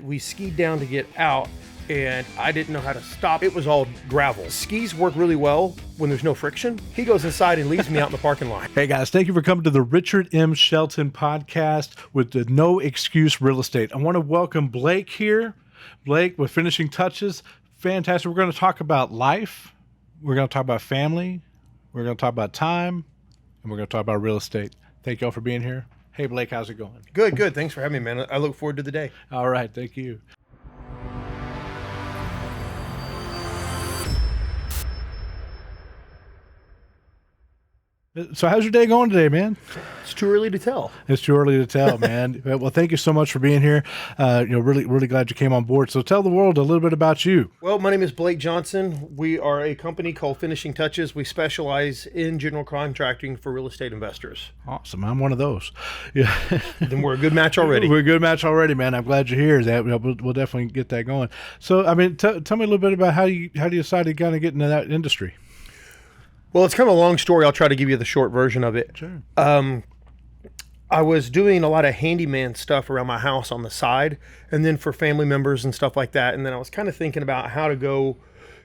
we skied down to get out, and I didn't know how to stop. It was all gravel. Skis work really well when there's no friction. He goes inside and leaves me out in the parking lot. Hey guys, thank you for coming to the Richard M. Shelton podcast with the No Excuse Real Estate. I want to welcome Blake here. Blake with Finishing Touches. Fantastic. We're going to talk about life. We're going to talk about family. We're going to talk about time. And we're going to talk about real estate. Thank you all for being here. Hey Blake, how's it going? Good. Thanks for having me, man. I look forward to the day. All right. Thank you. So how's your day going today, man? It's too early to tell. It's too early to tell, man. Well, thank you so much for being here. Really glad you came on board. So tell the world a little bit about you. Well, my name is Blake Johnson. We are a company called Finishing Touches. We specialize in general contracting for real estate investors. Awesome. I'm one of those. Yeah. Then we're a good match already. We're a good match already, man. I'm glad you're here. We'll definitely get that going. So, I mean, tell me a little bit about how you decided to kind of get into that industry. Well, it's kind of a long story. I'll try to give you the short version of it. Sure. I was doing a lot of handyman stuff around my house on the side, and then for family members and stuff like that. And then I was kind of thinking about how to go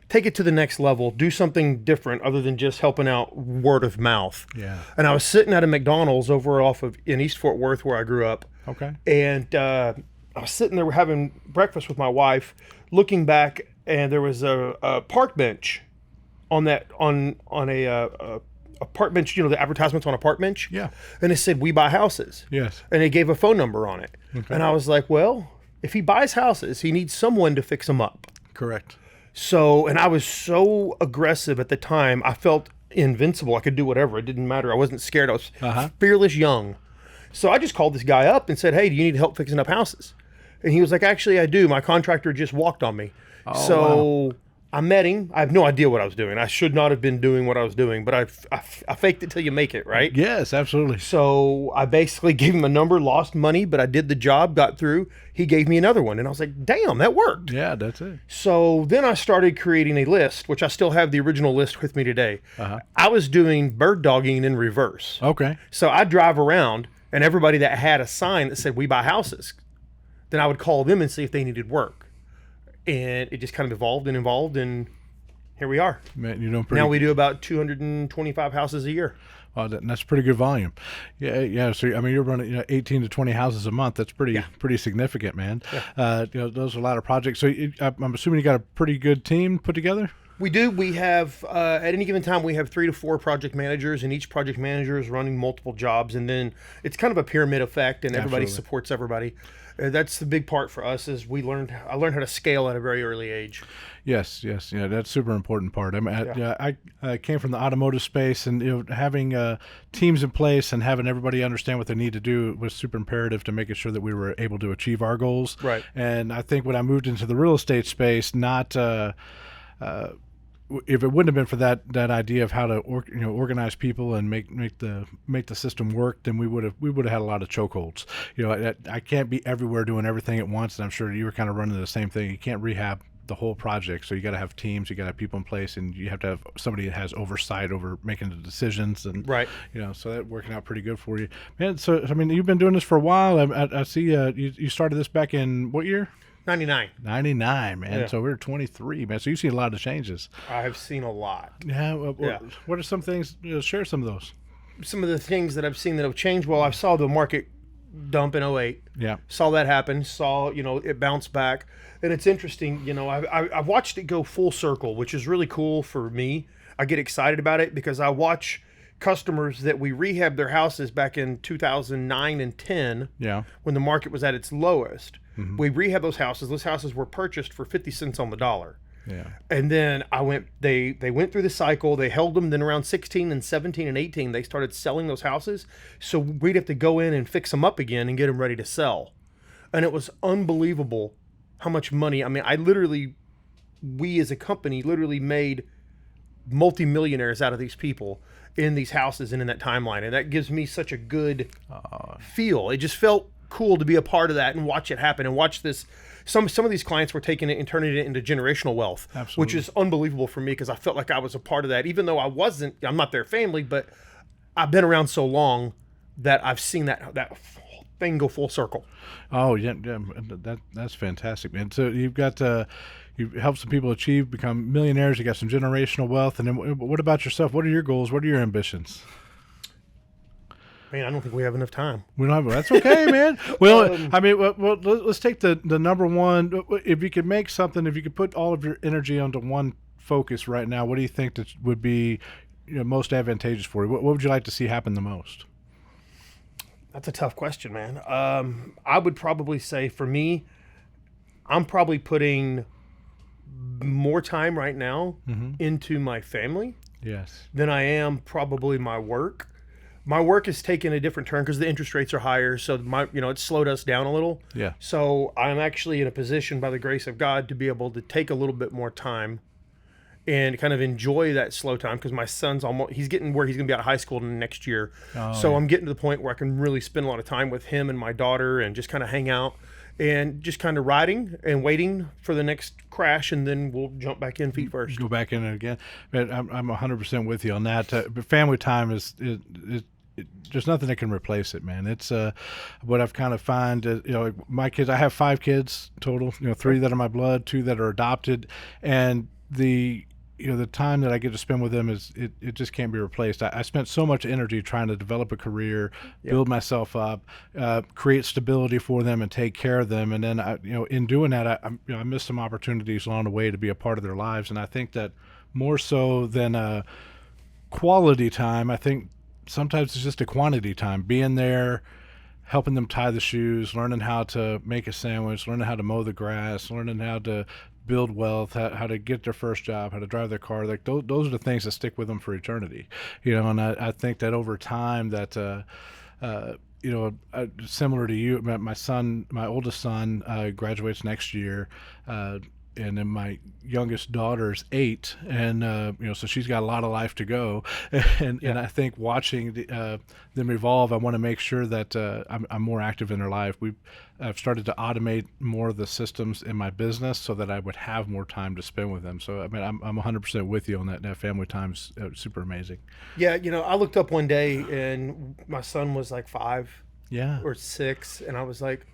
take it to the next level, do something different other than just helping out word of mouth. Yeah. And I was sitting at a McDonald's in East Fort Worth where I grew up. Okay. And I was sitting there having breakfast with my wife, looking back, and there was a park bench on a park bench, the advertisements on a park bench. Yeah. And it said, "We buy houses." Yes. And it gave a phone number on it. Okay. And I was like, well, if he buys houses, he needs someone to fix them up. Correct. So, and I was so aggressive at the time. I felt invincible. I could do whatever. It didn't matter. I wasn't scared. I was fearless young. So I just called this guy up and said, "Hey, do you need help fixing up houses?" And he was like, "Actually, I do. My contractor just walked on me." Wow. I met him. I have no idea what I was doing. I should not have been doing what I was doing, but I faked it till you make it, right? Yes, absolutely. So I basically gave him a number, lost money, but I did the job, got through. He gave me another one, and I was like, damn, that worked. Yeah, that's it. So then I started creating a list, which I still have the original list with me today. I was doing bird dogging in reverse. Okay. So I'd drive around, and everybody that had a sign that said, "We buy houses," then I would call them and see if they needed work. And it just kind of evolved, and here we are. Man, now we do about 225 houses a year. Well, that's pretty good volume. Yeah. So I mean, you're running 18 to 20 houses a month. That's pretty significant, man. Yeah. Those are a lot of projects. So I'm assuming you got a pretty good team put together. We do. We have at any given time we have 3 to 4 project managers, and each project manager is running multiple jobs, and then it's kind of a pyramid effect, and everybody supports everybody. That's the big part for us is I learned how to scale at a very early age. Yes. Yeah, that's a super important part. I mean, I came from the automotive space, and having teams in place and having everybody understand what they need to do was super imperative to making sure that we were able to achieve our goals. Right. And I think when I moved into the real estate space, if it wouldn't have been for that idea of how to organize people and make the system work, then we would have had a lot of chokeholds. I can't be everywhere doing everything at once, and I'm sure you were kind of running the same thing. You can't rehab the whole project, so you got to have teams, you got to have people in place, and you have to have somebody that has oversight over making the decisions. And right, so that working out pretty good for you, man. So I mean, you've been doing this for a while. I see you started this back in what year? 99, man. Yeah. So we're 23, man. So you've seen a lot of changes. I've seen a lot. Yeah. What are some things? Share some of those. Some of the things that I've seen that have changed. Well, I saw the market dump in 08. Yeah. Saw that happen. Saw it bounce back, and it's interesting. I've watched it go full circle, which is really cool for me. I get excited about it because I watch customers that we rehabbed their houses back in 2009 and 10. Yeah. When the market was at its lowest. Mm-hmm. We rehabbed those houses. Those houses were purchased for 50 cents on the dollar. Yeah. And then they went through the cycle. They held them. Then around 16 and 17 and 18, they started selling those houses. So we'd have to go in and fix them up again and get them ready to sell. And it was unbelievable how much money. I mean, we as a company literally made multimillionaires out of these people in these houses and in that timeline. And that gives me such a good feel. It just felt cool to be a part of that and watch it happen and watch this. Some of these clients were taking it and turning it into generational wealth. Absolutely. Which is unbelievable for me because I felt like I was a part of that, even though I'm not their family, but I've been around so long that I've seen that thing go full circle. Oh yeah, yeah, that's fantastic, man. So you've got you've helped some people become millionaires. You got some generational wealth, and then what about yourself? What are your goals? What are your ambitions? Man, I don't think we have enough time. We don't have. That's okay, man. Well, I mean, well, let's take the number one. If you could make something, if you could put all of your energy onto one focus right now, what do you think that would be most advantageous for you? What would you like to see happen the most? That's a tough question, man. I would probably say for me, I'm probably putting more time right now into my family Yes. than I am probably my work. My work is taking a different turn because the interest rates are higher, so it slowed us down a little. Yeah. So I'm actually in a position, by the grace of God, to be able to take a little bit more time and kind of enjoy that slow time, because my son's he's getting where he's going to be out of high school next year. Oh, so yeah. I'm getting to the point where I can really spend a lot of time with him and my daughter and just kind of hang out and just kind of riding and waiting for the next crash, and then we'll jump back in feet first. Go back in it again. But I'm 100% with you on that. But family time is there's nothing that can replace it, man. It's what I've kind of find. My kids. I have 5 kids total. 3 that are my blood, 2 that are adopted, and the time that I get to spend with them it just can't be replaced. I spent so much energy trying to develop a career, build myself up, create stability for them, and take care of them. And then in doing that, I missed some opportunities along the way to be a part of their lives. And I think that more so than quality time, I think sometimes it's just a quantity time. Being there, helping them tie the shoes, learning how to make a sandwich, learning how to mow the grass, learning how to build wealth, how to get their first job, how to drive their car. Like those are the things that stick with them for eternity. And I think that over time that similar to you, my oldest son graduates next year, and then my youngest daughter's 8, and so she's got a lot of life to go, and I think watching them evolve, I want to make sure that I'm more active in their life. I've started to automate more of the systems in my business so that I would have more time to spend with them. So I mean, I'm 100% with you on that. That family time's super amazing. Yeah, I looked up one day and my son was like 5 or 6, and I was like,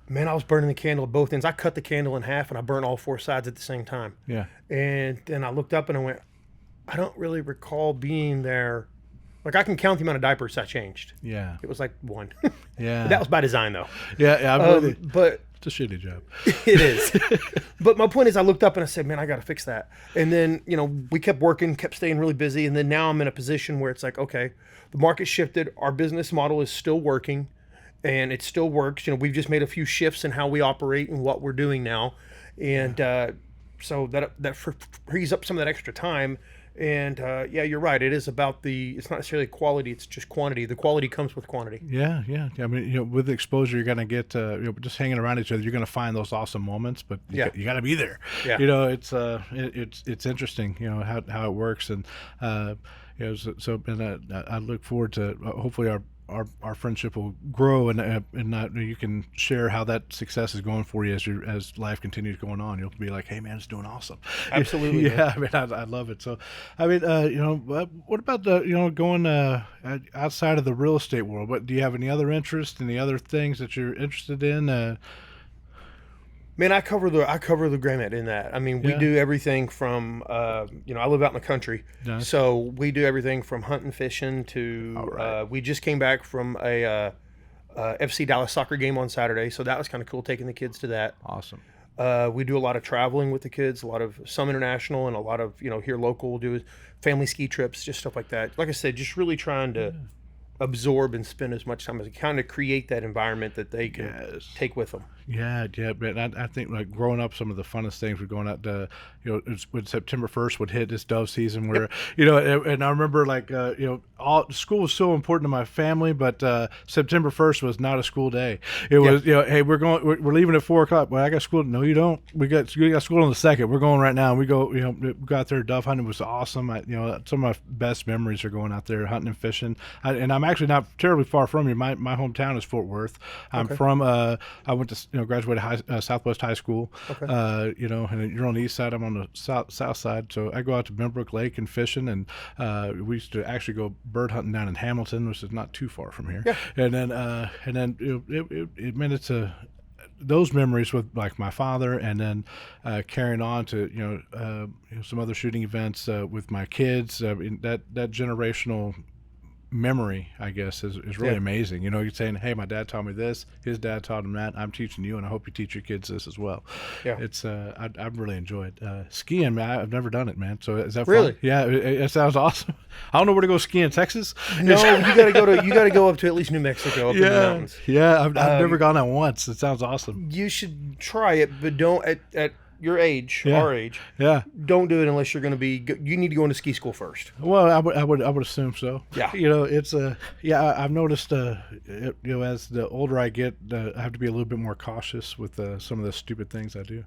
man, I was burning the candle at both ends. I cut the candle in half and I burned all 4 sides at the same time. Yeah. And then I looked up and I went, I don't really recall being there. Like, I can count the amount of diapers I changed. Yeah. It was like 1. Yeah. That was by design, though. Yeah. But it's a shitty job. It is. But my point is, I looked up and I said, man, I got to fix that. And then, we kept working, kept staying really busy. And then now I'm in a position where it's like, okay, the market shifted. Our business model is still working. And it still works. We've just made a few shifts in how we operate and what we're doing now. And so that frees up some of that extra time. And you're right. It is about it's not necessarily quality, it's just quantity. The quality comes with quantity. Yeah. I mean, with the exposure, you're going to get, just hanging around each other, you're going to find those awesome moments, but you got to be there. Yeah. It's interesting, how it works. And, I look forward to hopefully our friendship will grow, and you can share how that success is going for you as life continues going on. You'll be like, hey man, it's doing awesome. Absolutely. Yeah. I mean, I love it. So, I mean, what about going outside of the real estate world? What do you have any other interest? Any other things that you're interested in? Man, I cover the gamut in that. I mean, we do everything from, I live out in the country. Nice. So we do everything from hunting, fishing to, we just came back from a FC Dallas soccer game on Saturday. So that was kind of cool, taking the kids to that. Awesome. We do a lot of traveling with the kids, some international and a lot of, here local. We'll do family ski trips, just stuff like that. Like I said, just really trying to absorb and spend as much time as I can to create that environment that they can take with them. Yeah, but I think like growing up, some of the funnest things were going out to, when September 1st would hit, this dove season where, and I remember all school was so important to my family, but September 1st was not a school day. It was, hey, we're leaving at 4:00. Well, I got school. No, you don't. We got school on the 2nd. We're going right now. And we go, we got out there. Dove hunting was awesome. Some of my best memories are going out there hunting and fishing. And I'm actually not terribly far from you. My hometown is Fort Worth. I'm from, I went to, graduated Southwest High School. Okay. And you're on the east side. I'm on the south side. So I go out to Benbrook Lake and fishing, and we used to actually go bird hunting down in Hamilton, which is not too far from here. Yeah. And then it meant it's those memories with like my father, and then carrying on to some other shooting events with my kids. That generational memory, I guess, is really amazing. You're saying, hey, my dad taught me this, his dad taught him that, I'm teaching you, and I hope you teach your kids this as well. Yeah. It's I've really enjoyed skiing, man. I've never done it, man. So is that really fun? Yeah, it sounds awesome. I don't know where to go skiing. Texas? No, you gotta go up to at least New Mexico, up in the mountains. Yeah, I've never gone out once. It sounds awesome. You should try it, but don't at your age, our age. Yeah. Don't do it unless you're going to be. You need to go into ski school first. Well, I would assume so. Yeah. It's I've noticed as the older I get, I have to be a little bit more cautious with some of the stupid things I do.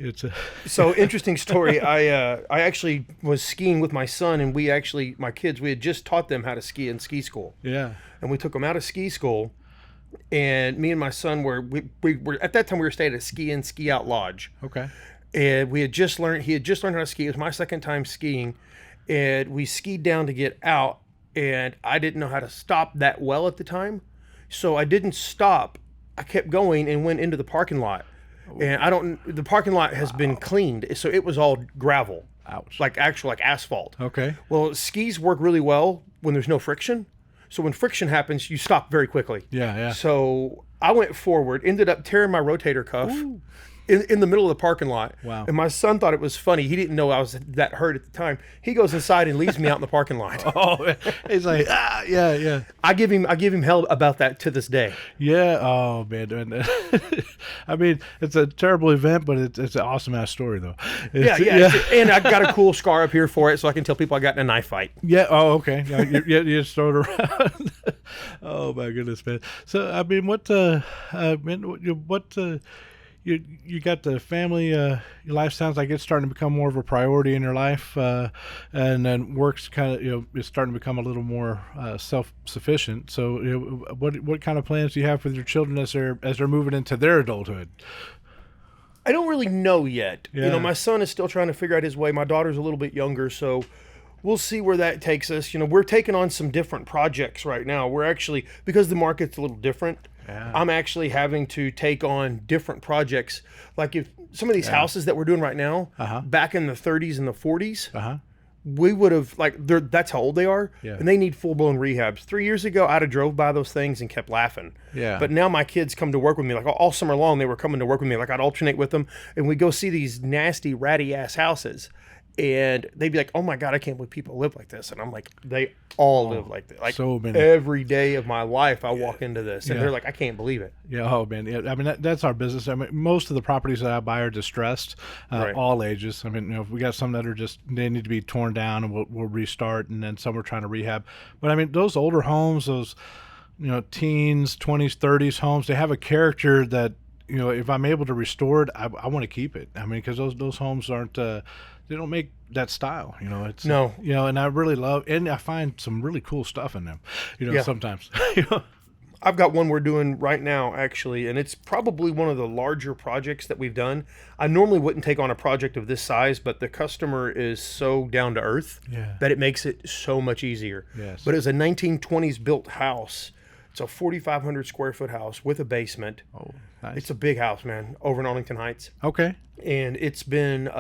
It's So interesting story. I actually was skiing with my son, and my kids, we had just taught them how to ski in ski school. Yeah. And we took them out of ski school, and me and my son were at that time we were staying at a ski out lodge. Okay. And he had just learned how to ski. It was my second time skiing, and we skied down to get out, and I didn't know how to stop that well at the time, so I didn't stop. I kept going and went into the parking lot, and the parking lot has been cleaned, so it was all gravel. Ouch. Like asphalt. Okay. Well, skis work really well when there's no friction. So when friction happens, you stop very quickly. Yeah. So I went forward, ended up tearing my rotator cuff in the middle of the parking lot. Wow. And my son thought it was funny. He didn't know I was that hurt at the time. He goes inside and leaves me out in the parking lot. Oh, he's like, yeah. I give him hell about that to this day. Yeah. Oh man. I mean, it's a terrible event, but it's an awesome ass story though. And I got a cool scar up here for it, so I can tell people I got in a knife fight. Yeah. Oh, okay. You just throw it around. Oh my goodness, man. So I mean, You got the family, your life sounds like it's starting to become more of a priority in your life, and then work's kind of, it's starting to become a little more self-sufficient. So what kind of plans do you have with your children as they're moving into their adulthood? I don't really know yet. Yeah. My son is still trying to figure out his way. My daughter's a little bit younger, so we'll see where that takes us. We're taking on some different projects right now. We're actually, because the market's a little different, I'm actually having to take on different projects. Like if some of these houses that we're doing right now, back in the 30s and the 40s, we would have, that's how old they are, and they need full-blown rehabs. 3 years ago, I'd have drove by those things and kept laughing. Yeah. But now my kids come to work with me, like all summer long, they were coming to work with me. Like I'd alternate with them, and we'd go see these nasty, ratty-ass houses. And they'd be like, oh my God, I can't believe people live like this. And I'm like, they all live like that. Like so many. Every day of my life, I walk into this. And they're like, I can't believe it. Yeah. Oh, man. Yeah, I mean, that's our business. I mean, most of the properties that I buy are distressed, all ages. I mean, if we got some that are they need to be torn down and we'll restart. And then some we're trying to rehab. But I mean, those older homes, those, teens, 20s, 30s homes, they have a character that, if I'm able to restore it, I want to keep it. I mean, because those homes aren't, they don't make that style, it's no, and I really love, and I find some really cool stuff in them, sometimes. I've got one we're doing right now, actually, and it's probably one of the larger projects that we've done. I normally wouldn't take on a project of this size, but the customer is so down to earth that it makes it so much easier. Yes. But it's a 1920s built house. It's a 4,500 square foot house with a basement. Oh, nice. It's a big house, man, over in Arlington Heights. Okay. And it's been,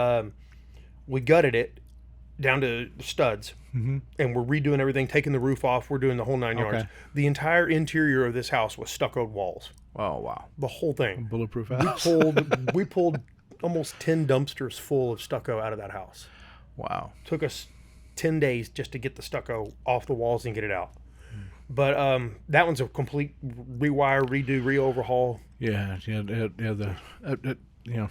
we gutted it down to studs, and we're redoing everything, taking the roof off. We're doing the whole 9 yards. The entire interior of this house was stuccoed walls. Oh, wow. The whole thing. Bulletproof house. We pulled almost 10 dumpsters full of stucco out of that house. Wow. Took us 10 days just to get the stucco off the walls and get it out. But that one's a complete rewire, redo, re-overhaul. Yeah.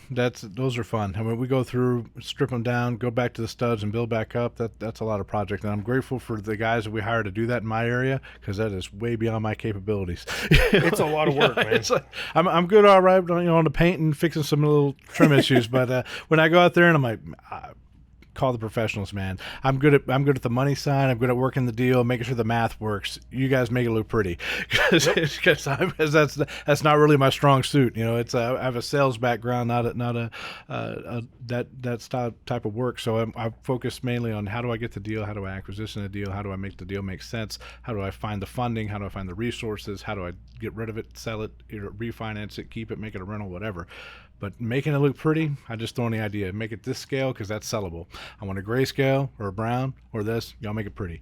Those are fun. I mean, we go through, strip them down, go back to the studs, and build back up. That's a lot of project, and I'm grateful for the guys that we hire to do that in my area, because that is way beyond my capabilities. It's a lot of work, man. It's like, I'm good, all right, on the paint and fixing some little trim issues, but when I go out there and I'm like, call the professionals, man. I'm good at the money side. I'm good at working the deal, making sure the math works. You guys make it look pretty, because that's not really my strong suit. It's I have a sales background, not a that type of work. So I focus mainly on how do I get the deal, how do I acquisition the deal, how do I make the deal make sense, how do I find the funding, how do I find the resources, how do I get rid of it, sell it, refinance it, keep it, make it a rental, whatever. But making it look pretty, I just throw in the idea. Make it this scale because that's sellable. I want a grayscale or a brown or this. Y'all make it pretty.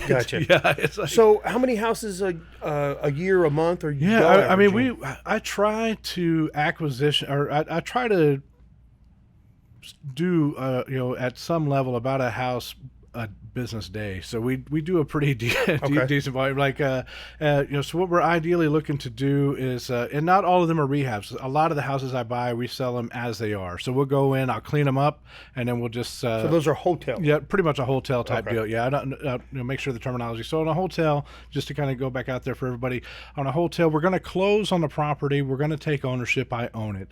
Gotcha. Yeah. It's like, So how many houses a year, a month, or yeah? I mean, I try to acquisition, or I try to do at some level about a house a business day. So we do a pretty decent volume. Like so what we're ideally looking to do is, and not all of them are rehabs. A lot of the houses I buy, we sell them as they are. So we'll go in, I'll clean them up, and then we'll just. So those are hotels. Yeah, pretty much a hotel type deal. Yeah, I don't make sure the terminology. So in a hotel, just to kind of go back out there for everybody, on a hotel, we're going to close on the property. We're going to take ownership. I own it.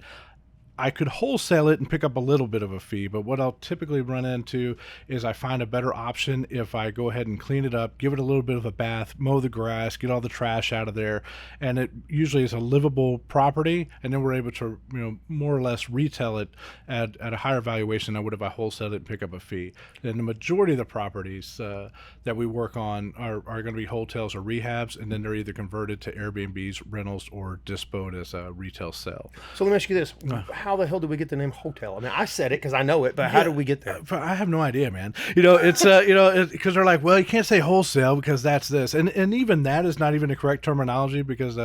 I could wholesale it and pick up a little bit of a fee, but what I'll typically run into is I find a better option if I go ahead and clean it up, give it a little bit of a bath, mow the grass, get all the trash out of there, and it usually is a livable property, and then we're able to more or less retail it at a higher valuation than I would if I wholesaled it and pick up a fee. And the majority of the properties that we work on are going to be hotels or rehabs, and then they're either converted to Airbnbs, rentals, or disposed as a retail sale. So let me ask you this. How the hell did we get the name hotel? I mean, I said it because I know it, but how did we get there? I have no idea, man. It's because they're like, well, you can't say wholesale because that's this, and even that is not even the correct terminology, because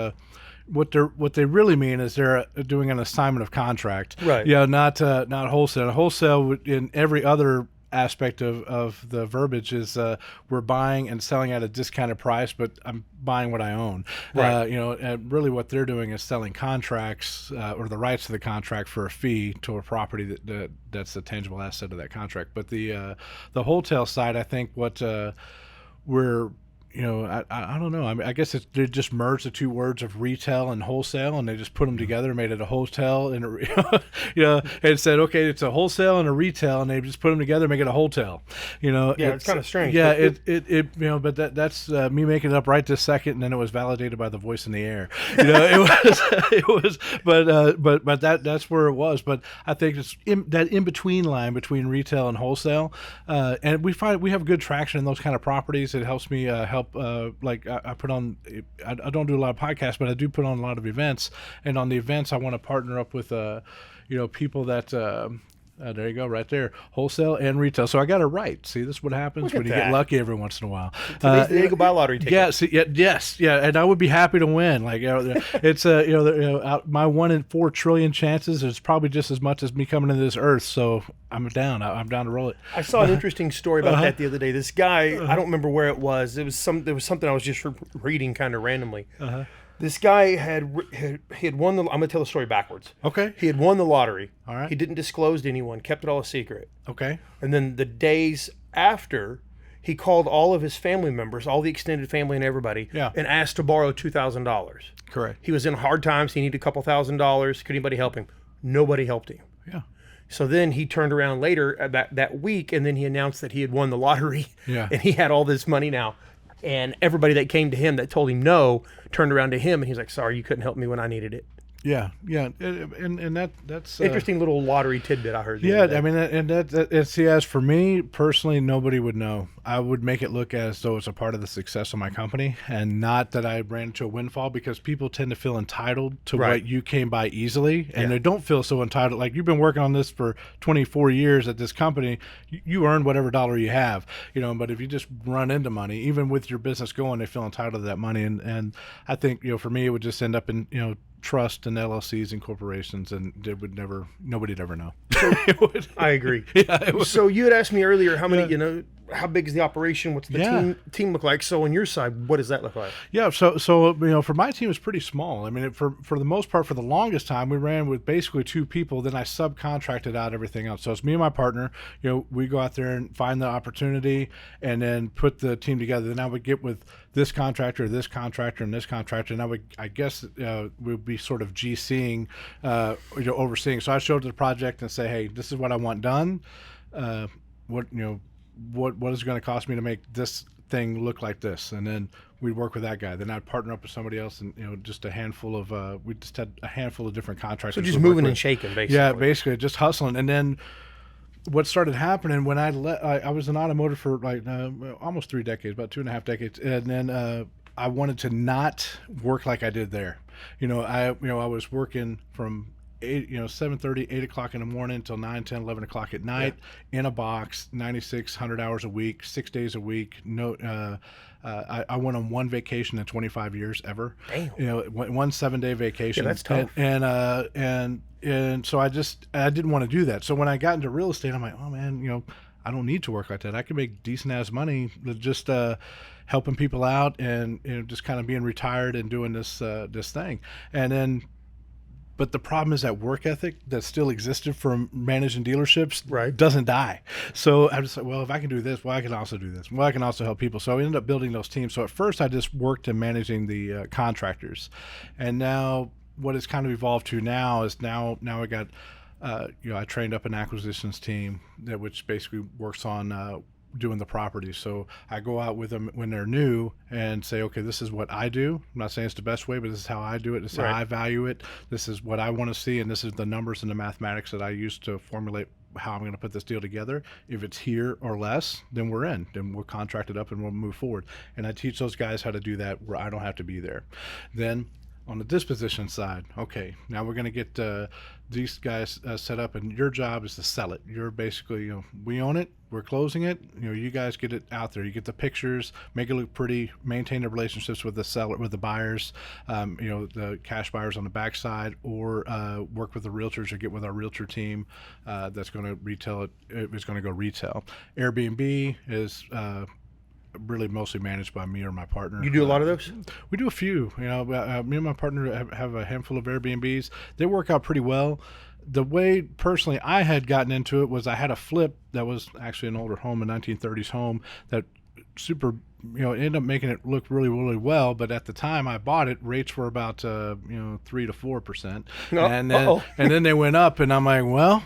what they really mean is they're doing an assignment of contract, right? Yeah, not wholesale. Wholesale in every other aspect of the verbiage is we're buying and selling at a discounted price, but I'm buying what I own. Right. And really what they're doing is selling contracts or the rights to the contract for a fee to a property that's a tangible asset of that contract. But the hotel side, I think what we're I don't know. I mean, I guess they just merged the two words of retail and wholesale, and they just put them together, made it a hotel, and and said, okay, it's a wholesale and a retail, and they just put them together, make it a hotel. Yeah, it's kind of strange. Yeah, but that's me making it up right this second, and then it was validated by the voice in the air. It was, but that's where it was. But I think it's that in between line between retail and wholesale, and we find we have good traction in those kind of properties. It helps me help. Like I put on, I don't do a lot of podcasts, but I do put on a lot of events. And on the events, I want to partner up with, people that. There you go, right there, wholesale and retail. So I got it right. See, this is what happens when you get lucky every once in a while. Today's the day to go buy a lottery ticket. Yeah, yes, and I would be happy to win. Like it's my 1 in 4 trillion chances is probably just as much as me coming into this earth. So I'm down. I'm down to roll it. I saw an interesting story about that the other day. This guy, I don't remember where it was. There was something I was just reading kind of randomly. This guy had won the. I'm gonna tell the story backwards. Okay. He had won the lottery. All right. He didn't disclose to anyone. Kept it all a secret. Okay. And then the days after, he called all of his family members, all the extended family and everybody, and asked to borrow $2,000. Correct. He was in hard times. He needed a couple $1,000s. Could anybody help him? Nobody helped him. Yeah. So then he turned around later that week, and then he announced that he had won the lottery. Yeah. And he had all this money now. And everybody that came to him that told him no turned around to him, and he's like, sorry, you couldn't help me when I needed it. Yeah, and that's interesting little lottery tidbit I heard. Yeah, I mean, and see, as for me personally, nobody would know. I would make it look as though it's a part of the success of my company, and not that I ran into a windfall, because people tend to feel entitled to what you came by easily, and they don't feel so entitled. Like, you've been working on this for 24 years at this company, you earn whatever dollar you have, But if you just run into money, even with your business going, they feel entitled to that money, and I think for me, it would just end up in trust and LLCs and corporations, and nobody'd ever know. I agree. Yeah, so you had asked me earlier how many, how big is the operation? What's the team look like? So on your side, what does that look like? Yeah, so for my team, it's pretty small. I mean, for the most part, for the longest time, we ran with basically 2 people. Then I subcontracted out everything else. So it's me and my partner. We go out there and find the opportunity, and then put the team together. Then I would get with this contractor, and this contractor, and I guess we'd be sort of GCing, overseeing. So I showed the project and say, hey, this is what I want done. what is it going to cost me to make this thing look like this, and then we'd work with that guy. Then I'd partner up with somebody else, and just a handful of we just had a handful of different contractors. So just moving and shaking, basically. Yeah, basically just hustling. And then what started happening when I was in automotive for like almost 3 decades, about 2.5 decades, and then I wanted to not work like I did there. I was working from 7:30, 8 o'clock in the morning until 9, 10, 11 o'clock at night in a box, 9600 hours a week, 6 days a week. No, I went on one vacation in 25 years ever. Damn. One 7-day vacation. Yeah, that's tough. And so I didn't want to do that. So when I got into real estate, I'm like, oh man, I don't need to work like that. I can make decent ass money just helping people out and just kind of being retired and doing this thing. And then, but the problem is that work ethic that still existed from managing dealerships doesn't die. So I just like, well, if I can do this, well, I can also do this. Well, I can also help people. So I ended up building those teams. So at first I just worked in managing the contractors. And now what it's kind of evolved to now is now I got, I trained up an acquisitions team which basically works on doing the property. So I go out with them when they're new and say, okay, this is what I do. I'm not saying it's the best way, but this is how I do it. This is how I value it. This is what I want to see. And this is the numbers and the mathematics that I use to formulate how I'm going to put this deal together. If it's here or less, then we're in. Then we'll contract it up and we'll move forward. And I teach those guys how to do that where I don't have to be there. Then on the disposition side, okay, now we're going to get these guys set up, and your job is to sell it. You're basically, we own it, we're closing it. You guys get it out there. You get the pictures, make it look pretty, maintain the relationships with the seller, with the buyers, the cash buyers on the backside, or work with the realtors or get with our realtor team that's going to retail it. It's going to go retail. Airbnb is really mostly managed by me or my partner. You do a lot of those? We do a few. Me and my partner have a handful of Airbnbs. They work out pretty well. The way personally I had gotten into it was I had a flip that was actually an older home, a 1930s home that it ended up making it look really, really well. But at the time I bought it, rates were about 3 to 4%, and then they went up, and I'm like, well,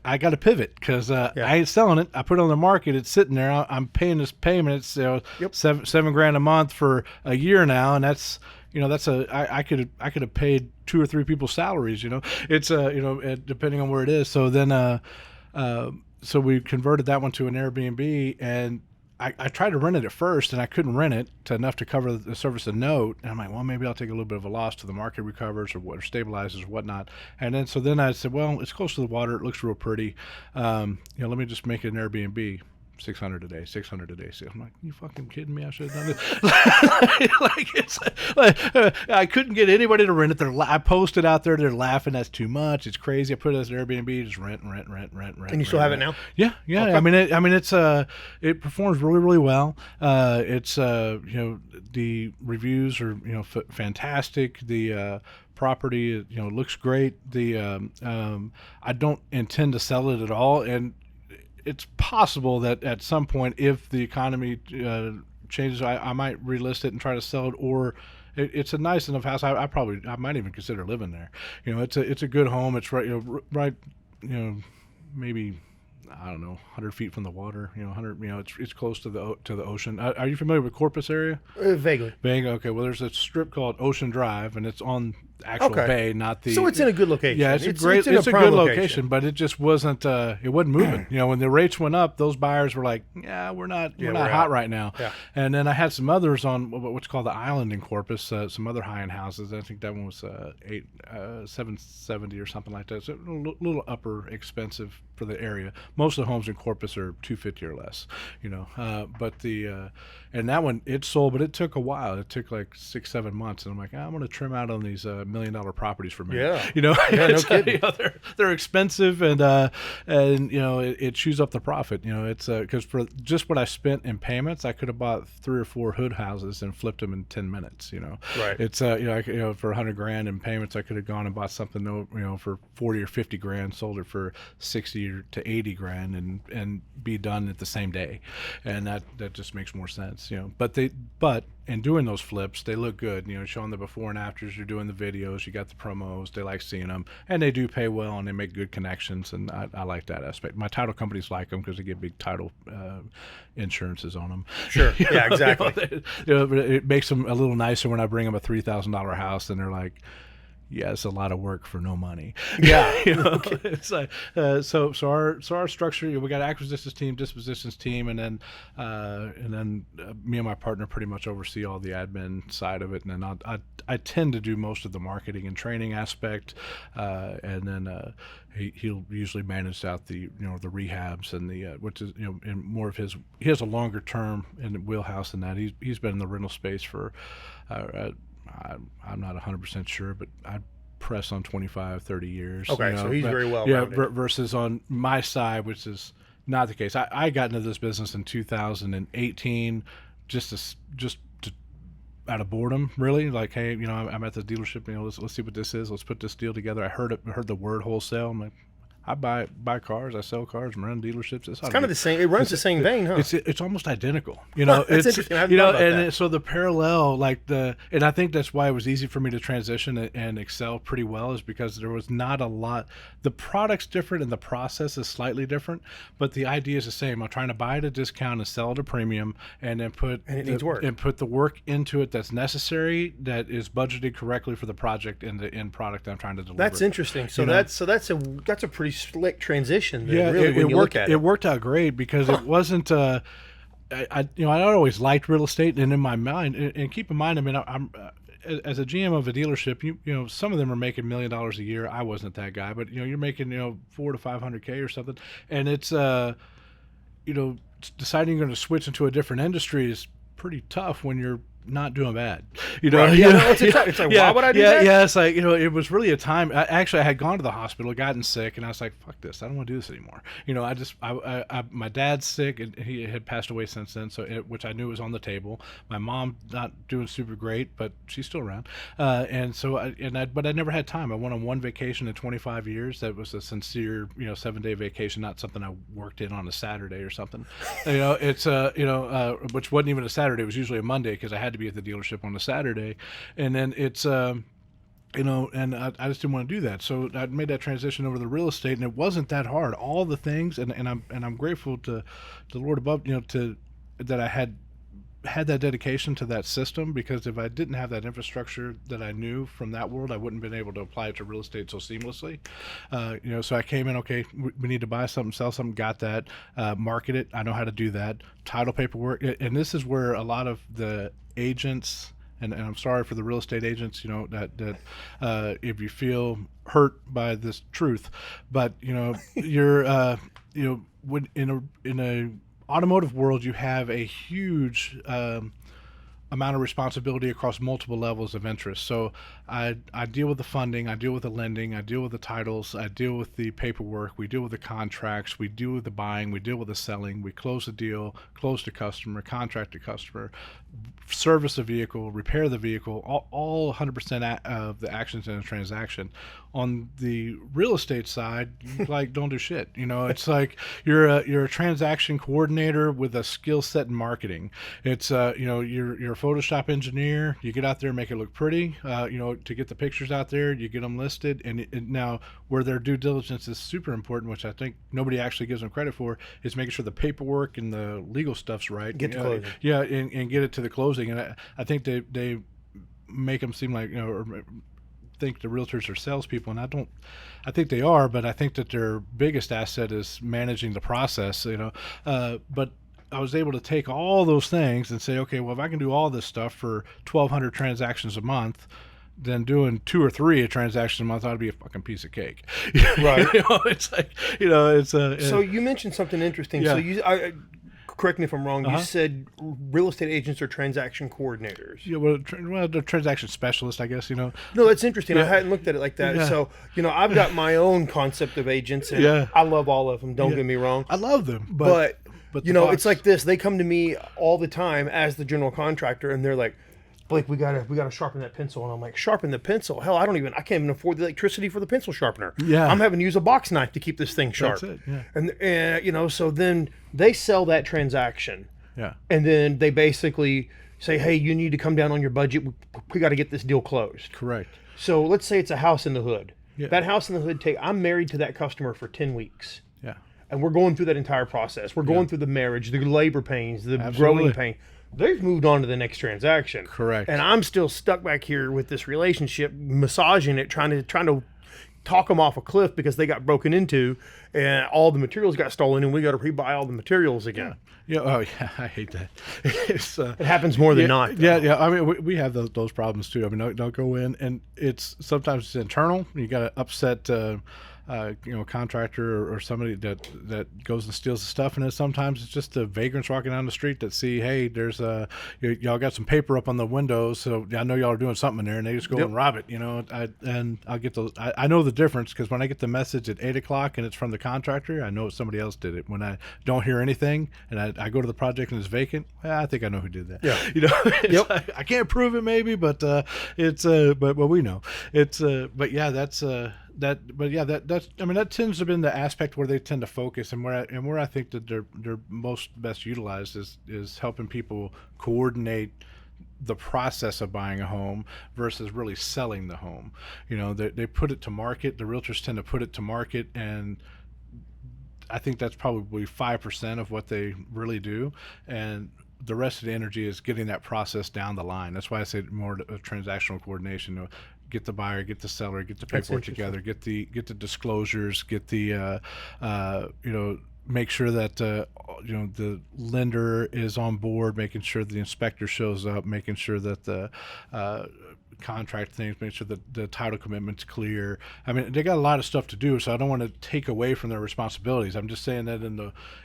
I got to pivot because I ain't selling it. I put it on the market. It's sitting there. I'm paying this payment. It's $7,000 a month for a year now, and that's I could have paid 2 or 3 people's salaries. It's depending on where it is. So then so we converted that one to an Airbnb, and I tried to rent it at first, and I couldn't rent it to enough to cover the service of note. And I'm like, well, maybe I'll take a little bit of a loss till the market recovers or stabilizes or whatnot. And then I said, well, it's close to the water. It looks real pretty. Let me just make it an Airbnb. 600 a day. So I'm like, you fucking kidding me? I should have done this. I couldn't get anybody to rent it. I posted out there. They're laughing. That's too much. It's crazy. I put it as an Airbnb. Just rent. And you still have it now? Yeah. Okay. I mean, it performs really, really well. It's the reviews are fantastic. The property looks great. I don't intend to sell it at all, and it's possible that at some point, if the economy changes, I might relist it and try to sell it. Or it's a nice enough house. I might even consider living there. It's a good home. It's right. Maybe, I don't know, 100 feet from the water. 100. It's close to the ocean. Are you familiar with Corpus area? Vaguely. Okay. Well, there's a strip called Ocean Drive, and it's on actual bay, not the. So it's in a good location. Yeah, it's a good location, but it just wasn't. It wasn't moving. When the rates went up, those buyers were like, "Yeah, we're not hot right now." Yeah. And then I had some others on what's called the island in Corpus, some other high-end houses. I think that one was $770 or something like that. So a little upper expensive for the area. Most of the homes in Corpus are $250 or less. But the and that one it sold, but it took a while. It took like 6-7 months, and I'm like, I'm going to trim out on these $1 million properties for me. Yeah. No kidding. They're expensive, and it chews up the profit. It's because for just what I spent in payments, I could have bought 3 or 4 hood houses and flipped them in 10 minutes. Right. It's for $100,000 in payments, I could have gone and bought something for 40 or 50 grand, sold it for 60 to 80 grand, and be done at the same day, and that just makes more sense. But and doing those flips, they look good. Showing the before and afters. You're doing the videos. You got the promos. They like seeing them, and they do pay well, and they make good connections. And I like that aspect. My title companies like them because they get big title insurances on them. Sure. Yeah. Exactly. But it makes them a little nicer when I bring them a $3,000 house, and they're like, yeah, it's a lot of work for no money. Yeah. Okay. It's like, so our structure, we got an acquisitions team, dispositions team, and then me and my partner pretty much oversee all the admin side of it, and then I tend to do most of the marketing and training aspect, and then he'll usually manage out the the rehabs and the which is in more of his. He has a longer term in the wheelhouse than that. He's been in the rental space for. I'm not 100% sure, but I'd press on 25, 30 years. Okay, so he's very well rounded. Yeah, versus on my side, which is not the case. I got into this business in 2018 just out of boredom, really. Like, hey, I'm at the dealership. Let's see what this is. Let's put this deal together. I heard the word wholesale. I'm like, I buy cars. I sell cars. I'm running dealerships. It's kind of the same. It runs the same vein, huh? It's almost identical. That's interesting. I about that. So the parallel, and I think that's why it was easy for me to transition and excel pretty well, is because there was not a lot. The product's different and the process is slightly different, but the idea is the same. I'm trying to buy at a discount and sell at a premium, and then needs work. And put the work into it that's necessary, that is budgeted correctly for the project and the end product that I'm trying to deliver. That's interesting. So that's a pretty slick transition. Yeah, really, when you look at it, it worked out great because it wasn't. I always liked real estate, and in my mind, and keep in mind, I mean, I'm as a GM of a dealership, some of them are making $1 million a year. I wasn't that guy, but you're making $400 to $500K or something, and it's deciding you're going to switch into a different industry is pretty tough when you're not doing bad, Right. Yeah, it's like, why would I do that? Yeah, it's like, it was really a time. I had gone to the hospital, gotten sick, and I was like, fuck this, I don't want to do this anymore. My dad's sick, and he had passed away since then, which I knew was on the table. My mom not doing super great, but she's still around. But I never had time. I went on one vacation in 25 years. That was a sincere, 7-day vacation, not something I worked in on a Saturday or something. Which wasn't even a Saturday. It was usually a Monday because I had to be at the dealership on a Saturday, and then it's and I just didn't want to do that, so I made that transition over to real estate, and it wasn't that hard. All the things, and I'm grateful to the Lord above, that I had that dedication to that system, because if I didn't have that infrastructure that I knew from that world, I wouldn't have been able to apply it to real estate so seamlessly. So I came in, okay, we need to buy something, sell something, got that, market it. I know how to do that. Title paperwork. And this is where a lot of the agents, and I'm sorry for the real estate agents, that if you feel hurt by this truth, but you're when in a automotive world, you have a huge amount of responsibility across multiple levels of interest. So I deal with the funding, I deal with the lending, I deal with the titles, I deal with the paperwork, we deal with the contracts, we deal with the buying, we deal with the selling, we close the deal, close the customer, contract the customer, service the vehicle, repair the vehicle, all 100% of the actions in a transaction. On the real estate side, you don't do shit. It's like you're a transaction coordinator with a skill set in marketing. It's you're a Photoshop engineer. You get out there and make it look pretty. To get the pictures out there, you get them listed. And now where their due diligence is super important, which I think nobody actually gives them credit for, is making sure the paperwork and the legal stuff's right. Get to closing. Yeah, and get it to the closing. And I think they make them seem like or think the realtors are salespeople, and I think they are, but I think that their biggest asset is managing the process, but I was able to take all those things and say, okay, well, if I can do all this stuff for 1,200 transactions a month, then doing 2 or 3 transactions a month ought to be a fucking piece of cake. Right. It's like, it's so you mentioned something interesting. Yeah. So correct me if I'm wrong. You said real estate agents are transaction coordinators. Yeah, well, they're transaction specialists, I guess. No, that's interesting. Yeah. I hadn't looked at it like that. Yeah. So, I've got my own concept of agents, and I love all of them. Don't get me wrong. I love them, but it's like this. They come to me all the time as the general contractor, and they're like, Blake, we gotta sharpen that pencil. And I'm like, sharpen the pencil? Hell, I can't even afford the electricity for the pencil sharpener. Yeah. I'm having to use a box knife to keep this thing sharp. That's it. Yeah. And so then they sell that transaction. Yeah. And then they basically say, hey, you need to come down on your budget. We got to get this deal closed. Correct. So let's say it's a house in the hood. Yeah. That house in the hood, I'm married to that customer for 10 weeks. Yeah. And we're going through that entire process. We're going through the marriage, the labor pains, the Absolutely. growing pain. They've moved on to the next transaction. Correct. And I'm still stuck back here with this relationship, massaging it, trying to talk them off a cliff because they got broken into and all the materials got stolen and we got to pre-buy all the materials again. Yeah. Oh, yeah. I hate that. It's, It happens more than not. Yeah. Yeah. I mean, we have those problems too. I mean, they'll go in and sometimes it's internal. You got to upset, contractor or somebody that goes and steals the stuff, and then sometimes it's just the vagrants walking down the street that see, hey, there's y'all got some paper up on the windows, so I know y'all are doing something in there, and they just go and rob it. I know the difference because when I get the message at 8:00 and it's from the contractor, I know somebody else did it. When I don't hear anything and I go to the project and it's vacant, I think I know who did that. Yeah, I can't prove it maybe, but but we know it's but yeah, that's that tends to have been the aspect where they tend to focus, and where I think that they're most best utilized is helping people coordinate the process of buying a home versus really selling the home. They put it to market. The realtors tend to put it to market, and I think that's probably 5% of what they really do, and the rest of the energy is getting that process down the line. That's why I say more of transactional coordination. Get the buyer, get the seller, get the paperwork together, get the disclosures, get the make sure that the lender is on board, making sure the inspector shows up, making sure that the contract things, make sure that the title commitment's clear. I mean, they got a lot of stuff to do, so I don't want to take away from their responsibilities. I'm just saying that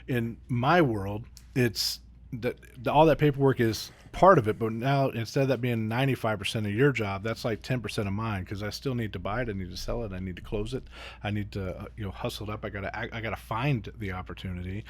in my world, it's that all that paperwork is part of it, but now instead of that being 95% of your job, that's like 10% of mine, because I still need to buy it, I need to sell it, I need to close it, I need to hustle it up. I gotta find the opportunity,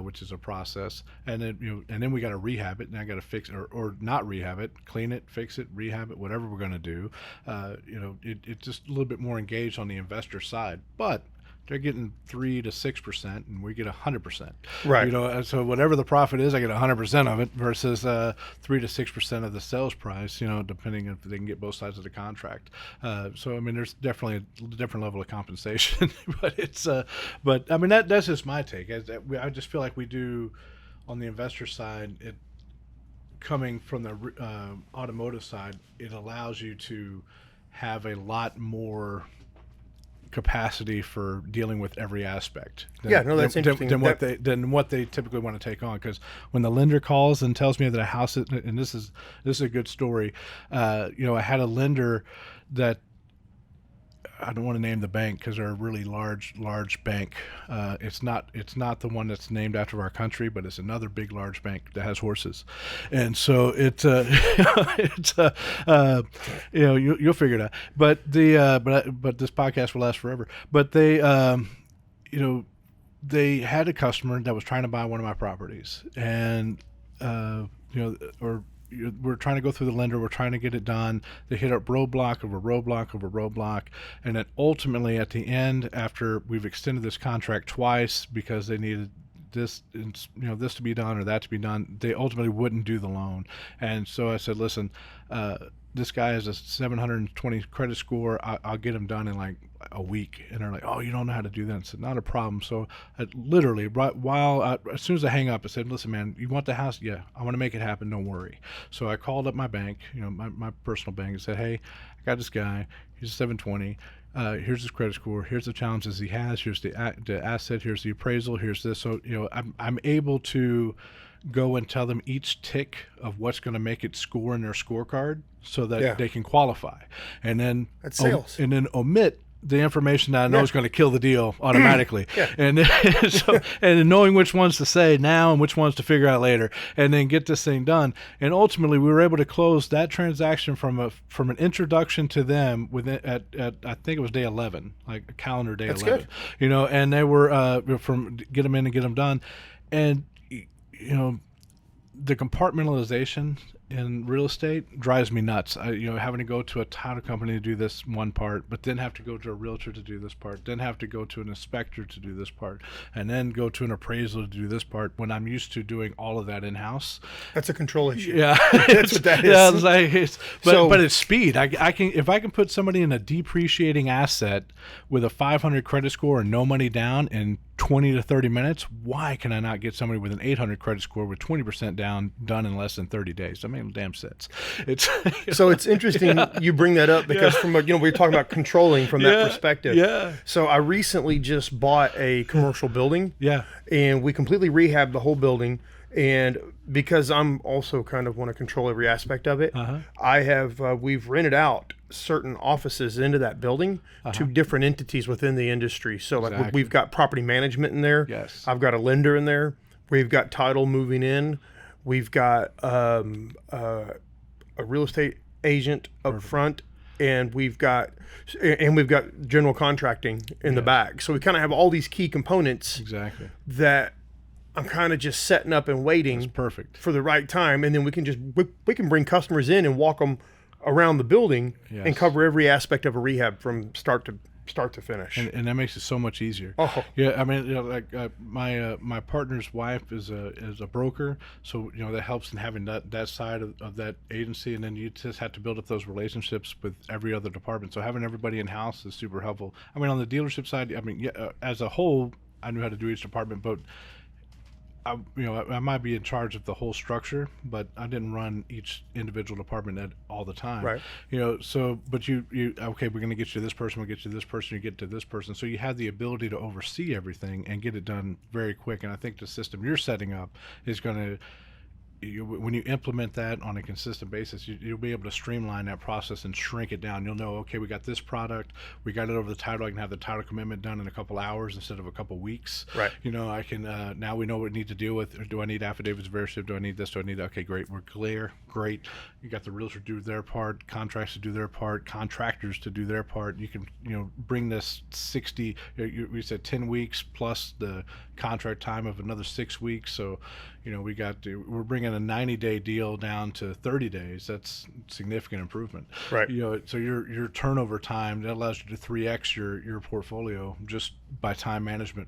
which is a process, and then we gotta rehab it, and I gotta fix it or not rehab it, clean it, fix it, rehab it, whatever we're gonna do. It's just a little bit more engaged on the investor side, but they're getting 3 to 6%, and we get 100%. Right. So whatever the profit is, I get 100% of it versus 3 to 6% of the sales price. Depending if they can get both sides of the contract. So I mean, there's definitely a different level of compensation, but I mean that's just my take. I just feel like we do on the investor side. It coming from the automotive side, it allows you to have a lot more capacity for dealing with every aspect that's interesting. Than what they typically want to take on. Because when the lender calls and tells me that a house is, and this is a good story, I had a lender that, I don't want to name the bank because they're a really large bank. It's not the one that's named after our country, but it's another big large bank that has horses, and so it's you'll figure it out. But but this podcast will last forever. But they they had a customer that was trying to buy one of my properties, and we're trying to go through the lender. We're trying to get it done. They hit up roadblock over roadblock over roadblock. And then ultimately at the end, after we've extended this contract twice because they needed this to be done or that to be done, they ultimately wouldn't do the loan. And so I said, listen, this guy has a 720 credit score. I'll get him done in like a week. And they're like, oh, you don't know how to do that. I said, not a problem. So I literally, as soon as I hang up, I said, listen, man, you want the house? Yeah, I want to make it happen. Don't worry. So I called up my bank, my personal bank, and said, hey, I got this guy. He's a 720. Here's his credit score. Here's the challenges he has. Here's the asset. Here's the appraisal. Here's this. So, I'm able to go and tell them each tick of what's going to make it score in their scorecard so that they can qualify. And then that's sales. And then omit the information that I know is going to kill the deal automatically. And then knowing which ones to say now and which ones to figure out later, and then get this thing done. And ultimately, we were able to close that transaction from an introduction to them within at I think it was day 11, like a calendar day. That's 11. Good. And they were from get them in and get them done, and the compartmentalization in real estate drives me nuts. Having to go to a title company to do this one part, but then have to go to a realtor to do this part, then have to go to an inspector to do this part, and then go to an appraisal to do this part when I'm used to doing all of that in-house. That's a control issue. Yeah. That's what that is. Yeah, but it's speed. If I can put somebody in a depreciating asset with a 500 credit score and no money down in 20 to 30 minutes, why can I not get somebody with an 800 credit score with 20% down done in less than 30 days? That makes damn sense. So it's interesting you bring that up because from we're talking about controlling from that perspective. Yeah. So I recently just bought a commercial building. Yeah. And we completely rehabbed the whole building. And because I'm also kind of want to control every aspect of it, we've rented out certain offices into that building to different entities within the industry. So like we've got property management in there. Yes. I've got a lender in there. We've got title moving in. We've got a real estate agent up front, and we've got general contracting in the back. So we kind of have all these key components that I'm kind of just setting up and waiting. That's perfect. For the right time, and then we can bring customers in and walk them around the building and cover every aspect of a rehab from start to finish. And that makes it so much easier. Oh. Yeah, I mean, my partner's wife is a broker, so that helps in having that side of that agency, and then you just have to build up those relationships with every other department. So having everybody in house is super helpful. I mean, on the dealership side, as a whole, I knew how to do each department, but I might be in charge of the whole structure, but I didn't run each individual department all the time. Right. But you okay, we're going to get you to this person, we'll get you to this person, you get to this person. So you have the ability to oversee everything and get it done very quick. And I think the system you're setting up is going to, when you implement that on a consistent basis, you'll be able to streamline that process and shrink it down. You'll know, okay, we got this product, we got it over the title. I can have the title commitment done in a couple hours instead of a couple weeks. Right. I can now we know what we need to deal with. Do I need affidavits of verification? Do I need this? Do I need that? Okay, great. We're clear. Great. You got the realtor do their part, contracts to do their part, contractors to do their part. You can bring this 60. We said 10 weeks plus the contract time of another 6 weeks. So we're bringing a 90-day deal down to 30 days. That's significant improvement. Right. So your turnover time, that allows you to 3x your portfolio just by time management.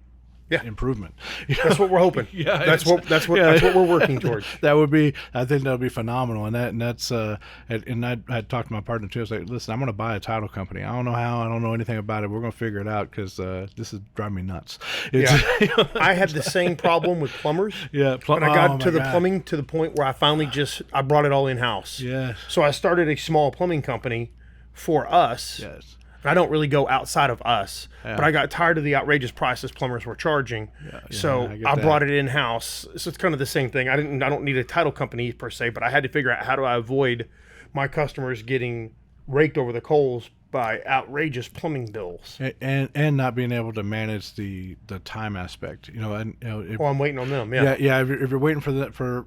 Improvement. That's what we're hoping. That's what we're working towards. I think that'll be phenomenal. And that's and I talked to my partner too. I was like, listen, I'm going to buy a title company. I don't know how. I don't know anything about it. We're going to figure it out because this is driving me nuts. I had the same problem with plumbers. Yeah. When I got to the plumbing to the point where I finally I brought it all in house. Yeah. So I started a small plumbing company for us. Yes. I don't really go outside of us, but I got tired of the outrageous prices plumbers were charging. So I brought it in house. So it's kind of the same thing. I don't need a title company per se, but I had to figure out how do I avoid my customers getting raked over the coals by outrageous plumbing bills and not being able to manage the time aspect. I'm waiting on them. Yeah. If you're waiting for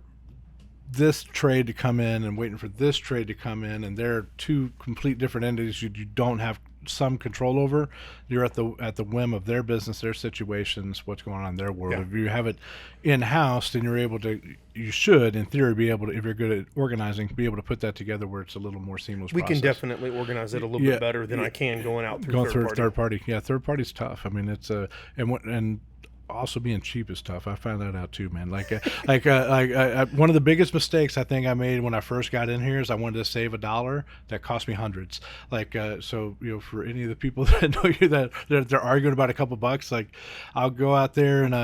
this trade to come in and waiting for this trade to come in, and they're two complete different entities you don't have some control over, you're at the whim of their business, their situations, what's going on in their world. If you have it in-house, then you should in theory be able to, if you're good at organizing, be able to put that together where it's a little more seamless we process. Can definitely organize it a little bit better than I can going through third party. Yeah, third party's tough. I mean, it's and also being cheap is tough. I found that out too, man. One of the biggest mistakes I think I made when I first got in here is I wanted to save $1 that cost me hundreds. For any of the people that know you that they're arguing about a couple bucks, I'll go out there and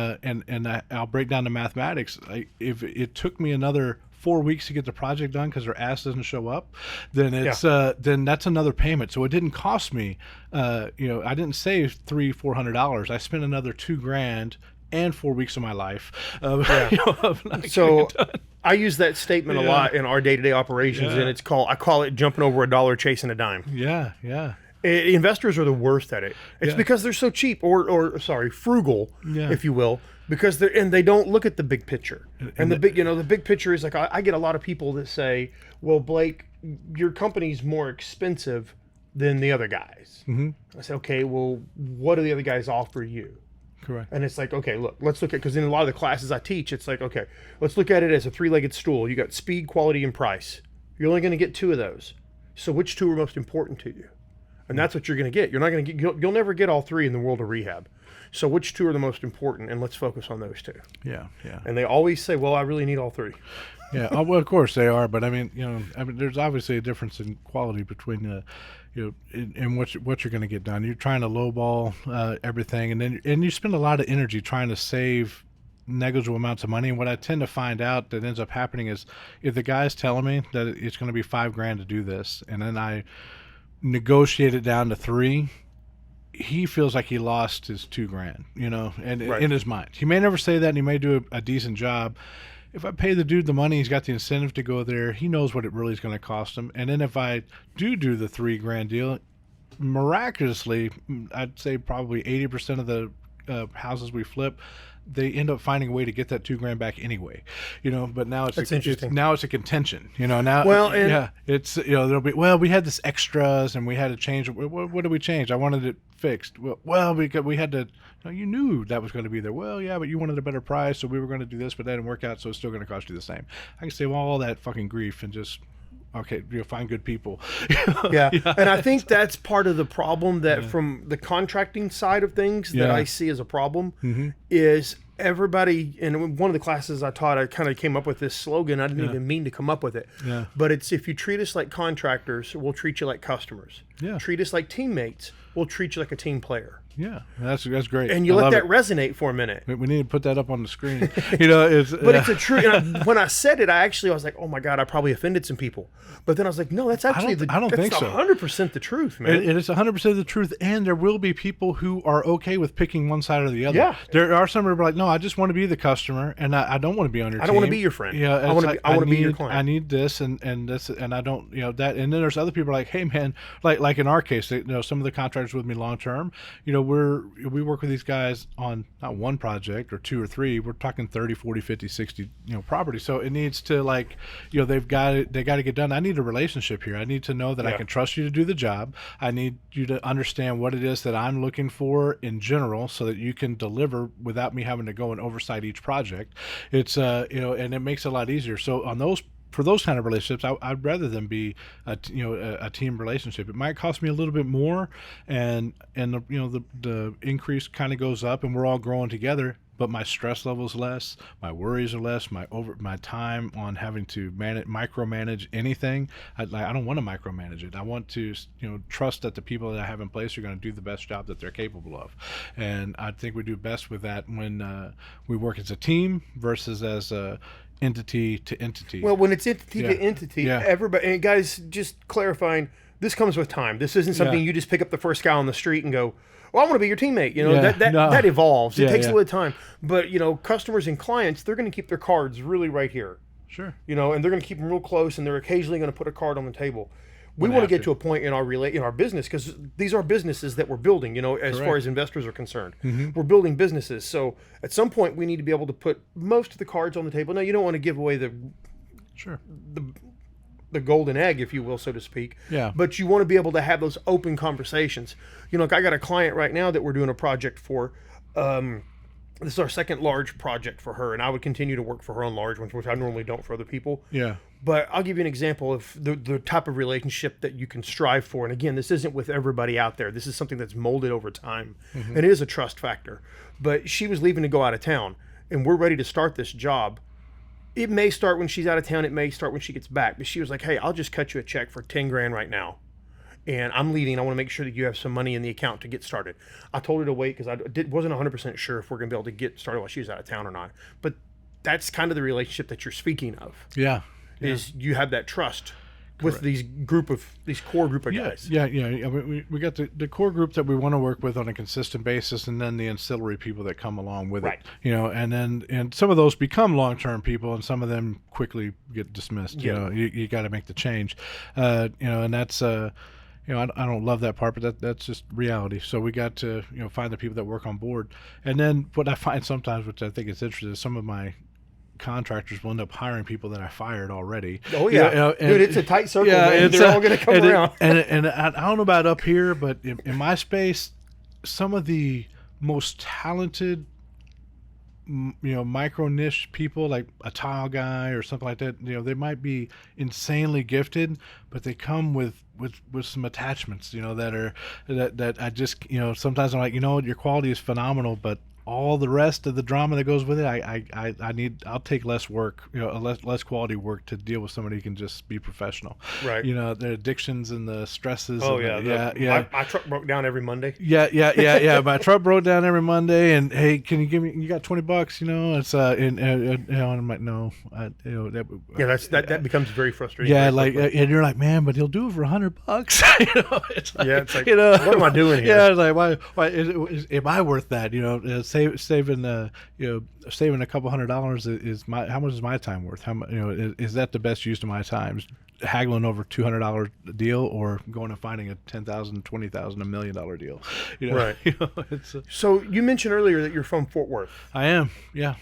I'll break down the mathematics. If it took me another 4 weeks to get the project done because their ass doesn't show up, then then that's another payment. So it didn't cost me, I didn't save $300-400. I spent another $2,000 and 4 weeks of my life. So I use that statement a lot in our day-to-day operations, and I call it jumping over a dollar chasing a dime. Yeah. Investors are the worst at it. It's because they're so cheap, or frugal, if you will, because they don't look at the big picture. And the big picture is I get a lot of people that say, "Well, Blake, your company's more expensive than the other guys." Mm-hmm. I say, "Okay, well, what do the other guys offer you?" Correct. And it's like, okay, look, let's look at, because in a lot of the classes I teach, it's like, okay, let's look at it as a three-legged stool. You got speed, quality, and price. You're only going to get two of those. So which two are most important to you? And that's what you're going to get. You're not going to get, you'll never get all three in the world of rehab. So which two are the most important? And let's focus on those two. Yeah, yeah. And they always say, well, I really need all three. Yeah, well, of course they are, but I mean, there's obviously a difference in quality between, in what you're going to get done. You're trying to lowball everything, and you spend a lot of energy trying to save negligible amounts of money. And what I tend to find out that ends up happening is, if the guy's telling me that it's going to be $5,000 to do this, and then I negotiate it down to $3,000, he feels like he lost his $2,000, and Right. in his mind. He may never say that, and he may do a decent job. If I pay the dude the money, he's got the incentive to go there. He knows what it really is going to cost him. And then if I do the $3,000 deal, miraculously, I'd say probably 80% of the houses we flip, they end up finding a way to get that $2,000 back anyway, But now it's interesting. now it's a contention, Now, Well, and- yeah, it's there'll be, well, we had this extras and we had to change. What did we change? I wanted it fixed. Well, because we had to. You knew that was going to be there. Well, yeah, but you wanted a better price, so we were going to do this, but that didn't work out, so it's still going to cost you the same. I can save all that fucking grief and just. Okay, find good people. Yeah. And I think that's part of the problem that from the contracting side of things that I see as a problem is everybody, and one of the classes I taught, I kind of came up with this slogan. I didn't even mean to come up with it. Yeah. But it's, if you treat us like contractors, we'll treat you like customers. Yeah. Treat us like teammates, we'll treat you like a team player. Yeah, that's great. And you I let love that it. resonate for a minute. We need to put that up on the screen. It's But it's a true. When I said it, I was like, "Oh my God, I probably offended some people." But then I was like, "No, that's actually I don't think so. 100% the truth, man." It is 100% the truth, and there will be people who are okay with picking one side or the other. Yeah. There are some who are like, no, I just want to be the customer, and I don't want to be on your team. I don't want to be your friend. Yeah, I want to be your client. I need this and this, and I don't, that. And then there's other people like, hey, man, like in our case, some of the contractors with me long term, we work with these guys on not one project or two or three. We're talking 30, 40, 50, 60, properties. So it needs to they got to get done. I need a relationship here. I need to know that I can trust you to do the job. I need you to understand what it is that I'm looking for in general, so that you can deliver without me having to go and oversight each project. It's and it makes it a lot easier. So for those kind of relationships, I'd rather them be a team relationship. It might cost me a little bit more, and the increase kind of goes up, and we're all growing together. But my stress level is less, my worries are less, my time on having to micromanage anything. I don't want to micromanage it. I want to trust that the people that I have in place are going to do the best job that they're capable of, and I think we do best with that when we work as a team versus as a entity to entity. Well, when it's entity to entity, everybody, and guys, just clarifying, this comes with time. This isn't something you just pick up the first guy on the street and go, well, I want to be your teammate. That evolves. It takes a little time. But, customers and clients, they're going to keep their cards really right here. Sure. And they're going to keep them real close, and they're occasionally going to put a card on the table. We want to get to a point in our business, because these are businesses that we're building, as far as investors are concerned. We're building businesses. So at some point, we need to be able to put most of the cards on the table. Now, you don't want to give away the golden egg, if you will, so to speak. Yeah. But you want to be able to have those open conversations. I got a client right now that we're doing a project for. This is our second large project for her, and I would continue to work for her on large ones, which I normally don't for other people. Yeah. But I'll give you an example of the type of relationship that you can strive for. And again, this isn't with everybody out there. This is something that's molded over time. And it is a trust factor. But she was leaving to go out of town, and we're ready to start this job. It may start when she's out of town. It may start when she gets back. But she was like, hey, I'll just cut you a check for $10,000 right now. And I'm leaving. I want to make sure that you have some money in the account to get started. I told her to wait because I wasn't 100% sure if we're going to be able to get started while she was out of town or not. But that's kind of the relationship that you're speaking of. Yeah. Is you have that trust with these core group of guys. Yeah. I mean, we got the core group that we want to work with on a consistent basis, and then the ancillary people that come along with it. And some of those become long-term people, and some of them quickly get dismissed. You got to make the change. And that's I don't love that part, but that's just reality. So we got to find the people that work on board. And then what I find sometimes, which I think is interesting, is some of my contractors will end up hiring people that I fired already. Oh yeah, dude, it's a tight circle. Man. They're all going to come around. And I don't know about up here, but in my space, some of the most talented, micro niche people, like a tile guy or something like that. They might be insanely gifted, but they come with some attachments, that I just, sometimes I'm like, your quality is phenomenal, but all the rest of the drama that goes with it, I'll take less work, less quality work to deal with somebody who can just be professional. Right. The addictions and the stresses. Oh, yeah. My truck broke down every Monday. Yeah. My truck broke down every Monday, and hey, can you give me? You got $20? It's and I'm like, no, that becomes very frustrating. Yeah, very like, and you're like, man, but he'll do it for $100. It's like, it's like, what am I doing here? Yeah, it's like, why am I worth that? Saving a couple $100 is how much is my time worth? How much, is that the best use of my time? Haggling over $200 deal, or going and finding a $10,000, $20,000, $1 million deal? Right. So you mentioned earlier that you're from Fort Worth. I am. Yeah.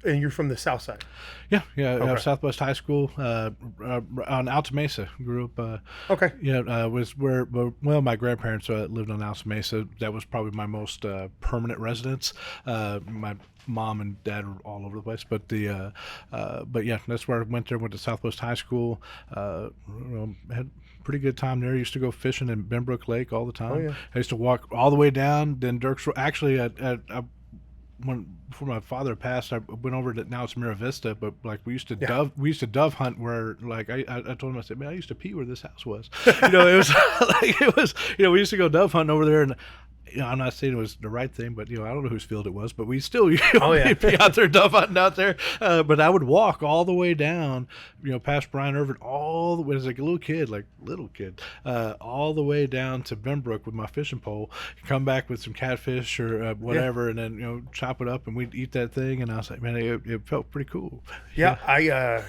And you're from the South Side. Yeah. Okay. Southwest High School on Alta Mesa. Grew up. Okay. Was where my grandparents lived on Alta Mesa. That was probably my most permanent residence. My mom and dad were all over the place, but that's where I went there. Went to Southwest High School. Had a pretty good time there. Used to go fishing in Benbrook Lake all the time. Oh, yeah. I used to walk all the way down. Then Dirk's actually before my father passed, I went over to, now it's Mira Vista, but like we used to dove hunt where, like, I told him, I said, man, I used to pee where this house was. It was we used to go dove hunting over there, and I'm not saying it was the right thing, but I don't know whose field it was, but we still be out there dove hunting out there. But I would walk all the way down, past Brian Irvin, all the way as a little kid, all the way down to Benbrook with my fishing pole, come back with some catfish or whatever, and then chop it up and we'd eat that thing. And I was like, man, it felt pretty cool. Yeah, I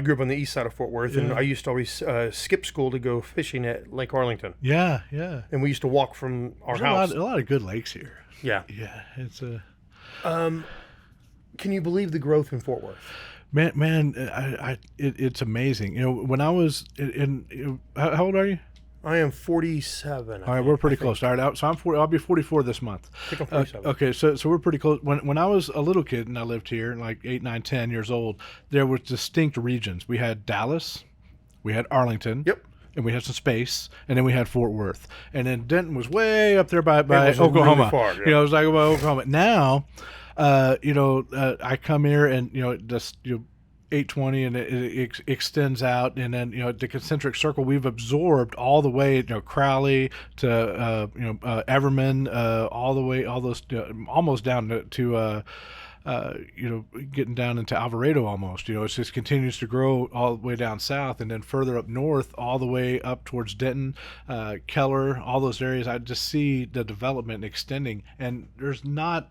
grew up on the east side of Fort Worth, and I used to always skip school to go fishing at Lake Arlington. Yeah. And we used to walk from our house. A lot of good lakes here. Yeah. It's Can you believe the growth in Fort Worth? Man, it's amazing. When I was how old are you? I am 47. All right, we're pretty close. All right, so I'm 40. I'll be 44 this month. I think I'm 47. Okay, so we're pretty close. When I was a little kid and I lived here, like 8, 9, 10 years old, there were distinct regions. We had Dallas, we had Arlington. Yep. And we had some space, and then we had Fort Worth, and then Denton was way up there by Really Oklahoma. far, yeah. It was like about Oklahoma. Now, I come here and just 820, and it extends out, and then the concentric circle we've absorbed all the way, Crowley to Everman, all the way, all those almost down to getting down into Alvarado almost. It just continues to grow all the way down south, and then further up north, all the way up towards Denton, Keller, all those areas. I just see the development extending, and there's not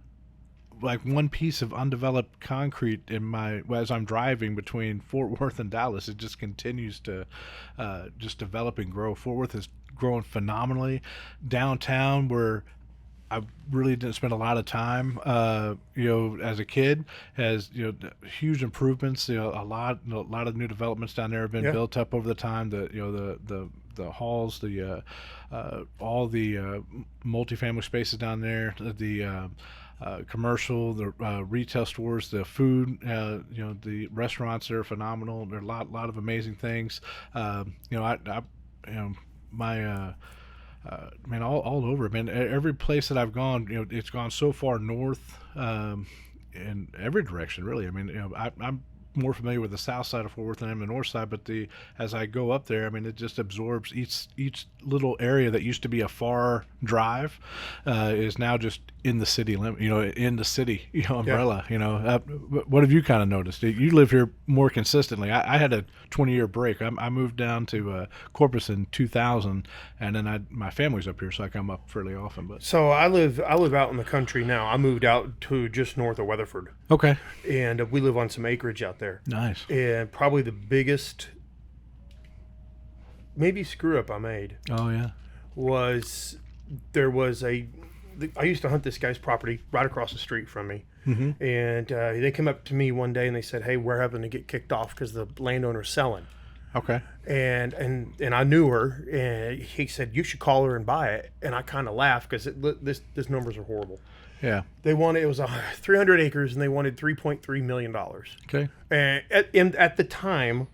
like one piece of undeveloped concrete as I'm driving between Fort Worth and Dallas. It just continues to just develop and grow. Fort Worth is growing phenomenally. Downtown, where I really didn't spend a lot of time, as a kid, has huge improvements. A lot of new developments down there have been built up over the time. The halls, all the multifamily spaces down there, the commercial, the retail stores, the food, the restaurants are phenomenal. There are a lot of amazing things. Man, all over, man. Every place that I've gone, it's gone so far north, in every direction, really. I mean, I'm more familiar with the south side of Fort Worth than I am the north side, but as I go up there, I mean, it just absorbs each little area that used to be a far drive, is now just in the city limit, in the city, umbrella. What have you kind of noticed? You live here more consistently. I had a 20-year break. I moved down to Corpus in 2000, and then my family's up here, so I come up fairly often. But so I live out in the country now. I moved out to just north of Weatherford. Okay. And we live on some acreage out there. Nice. And probably the biggest maybe screw up I made. Oh yeah. I used to hunt this guy's property right across the street from me. Mm-hmm. And they came up to me one day and they said, "Hey, we're having to get kicked off because the landowner's selling." Okay. and I knew her, and he said, you should call her and buy it. And I kind of laughed because this numbers are horrible. Yeah. They wanted, it was 300 acres, and they wanted $3.3 million. Okay. And at the time,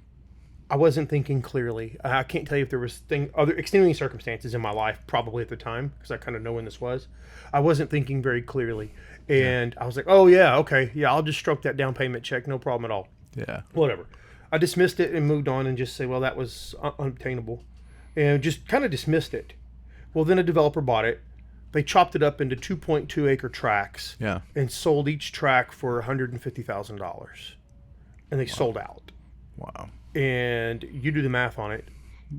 I wasn't thinking clearly. I can't tell you if there was other extenuating circumstances in my life probably at the time, because I kind of know when this was. I wasn't thinking very clearly. And I was like, oh, yeah, okay. Yeah, I'll just stroke that down payment check. No problem at all. Yeah. Whatever. I dismissed it and moved on and just say, well, that was unobtainable. And just kind of dismissed it. Well, then a developer bought it. They chopped it up into 2.2 acre tracts. Yeah. And sold each tract for $150,000. And they sold out. Wow. And you do the math on it,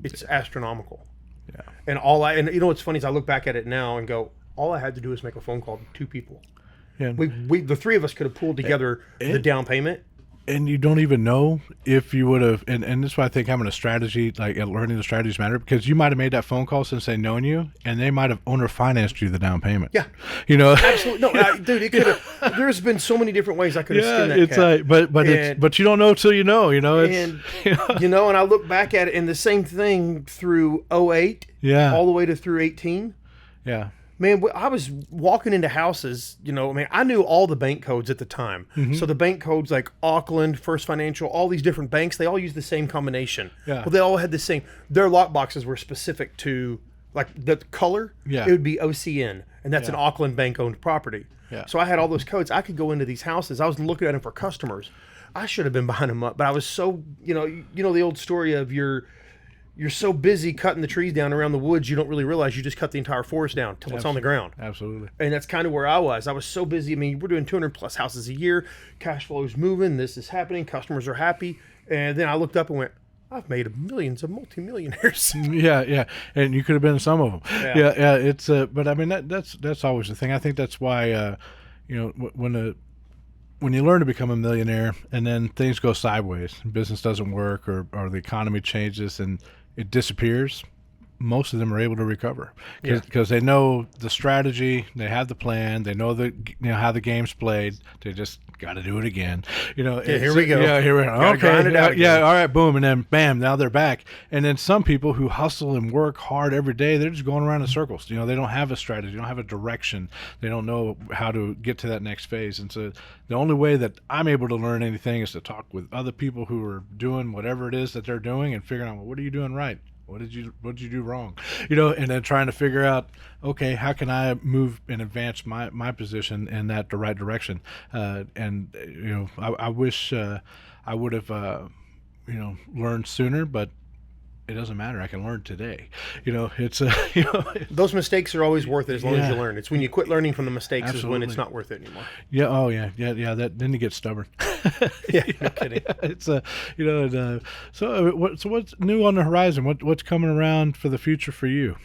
it's astronomical. Yeah. And you know what's funny is I look back at it now and go, all I had to do was make a phone call to 2 people. Yeah. We the 3 of us could have pulled together the down payment. And you don't even know if you would have, and that's why I think having a strategy, like learning the strategies matter, because you might have made that phone call since they known you, and they might have owner financed you the down payment. Yeah. You know? Absolutely. No, dude, it could have, there's been so many different ways I could have skinned that it's cat. like, but you don't know till you know, It's, And, and I look back at it, and the same thing through 08, Yeah. all the way to through 18. Yeah. Man, I was walking into houses, I knew all the bank codes at the time. Mm-hmm. So the bank codes like Auckland, First Financial, all these different banks, they all use the same combination. Yeah. Well, they all had the same. Their lock boxes were specific to, like, the color. Yeah. It would be OCN, and that's an Auckland bank-owned property. Yeah. So I had all those codes. I could go into these houses. I was looking at them for customers. I should have been buying them up, but I was so, you know the old story of you're so busy cutting the trees down around the woods, you don't really realize you just cut the entire forest down till it's on the ground. Absolutely. And that's kind of where I was. I was so busy. I mean, we're doing 200 plus houses a year. Cash flow is moving. This is happening. Customers are happy. And then I looked up and went, I've made millions of multimillionaires. Yeah. And you could have been some of them. Yeah. It's, but I mean, that's always the thing. I think that's why, when you learn to become a millionaire and then things go sideways, business doesn't work or the economy changes and it disappears, most of them are able to recover because they know the strategy, they have the plan, they know how the game's played. They just got to do it again. Here we go. Yeah, here we go. Gotta grind it out again. All right, boom, and then bam, now they're back. And then some people who hustle and work hard every day, they're just going around in circles. They don't have a strategy, they don't have a direction, they don't know how to get to that next phase. And so the only way that I'm able to learn anything is to talk with other people who are doing whatever it is that they're doing and figuring out, well, what are you doing right? What did you do wrong? And then trying to figure out, okay, how can I move and advance my position in the right direction? I wish I would have, learned sooner, but it doesn't matter. I can learn today. It's Those mistakes are always worth it as long as you Yeah. learn. It's when you quit learning from the mistakes is when Absolutely. it's not worth it anymore. Yeah. Oh yeah. Then you get stubborn. Yeah, no kidding. It's so what's new on the horizon? What's coming around for the future for you?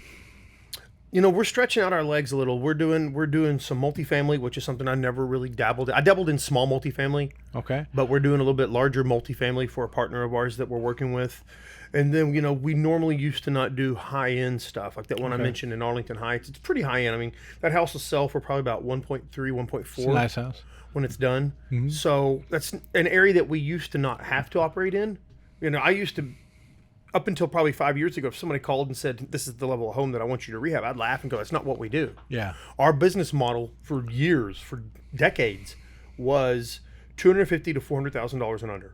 We're stretching out our legs a little. We're doing some multifamily, which is something I never really dabbled in. I dabbled in small multifamily, Okay. but we're doing a little bit larger multifamily for a partner of ours that we're working with. And then, we normally used to not do high-end stuff like that one I mentioned in Arlington Heights. It's pretty high-end. I mean, that house will sell for probably about 1.3, 1.4 It's a nice house. when it's done. Mm-hmm. So that's an area that we used to not have to operate in. I used to, up until probably 5 years ago, if somebody called and said, this is the level of home that I want you to rehab, I'd laugh and go, that's not what we do. Yeah. Our business model for years, for decades, was $250,000 to $400,000 and under.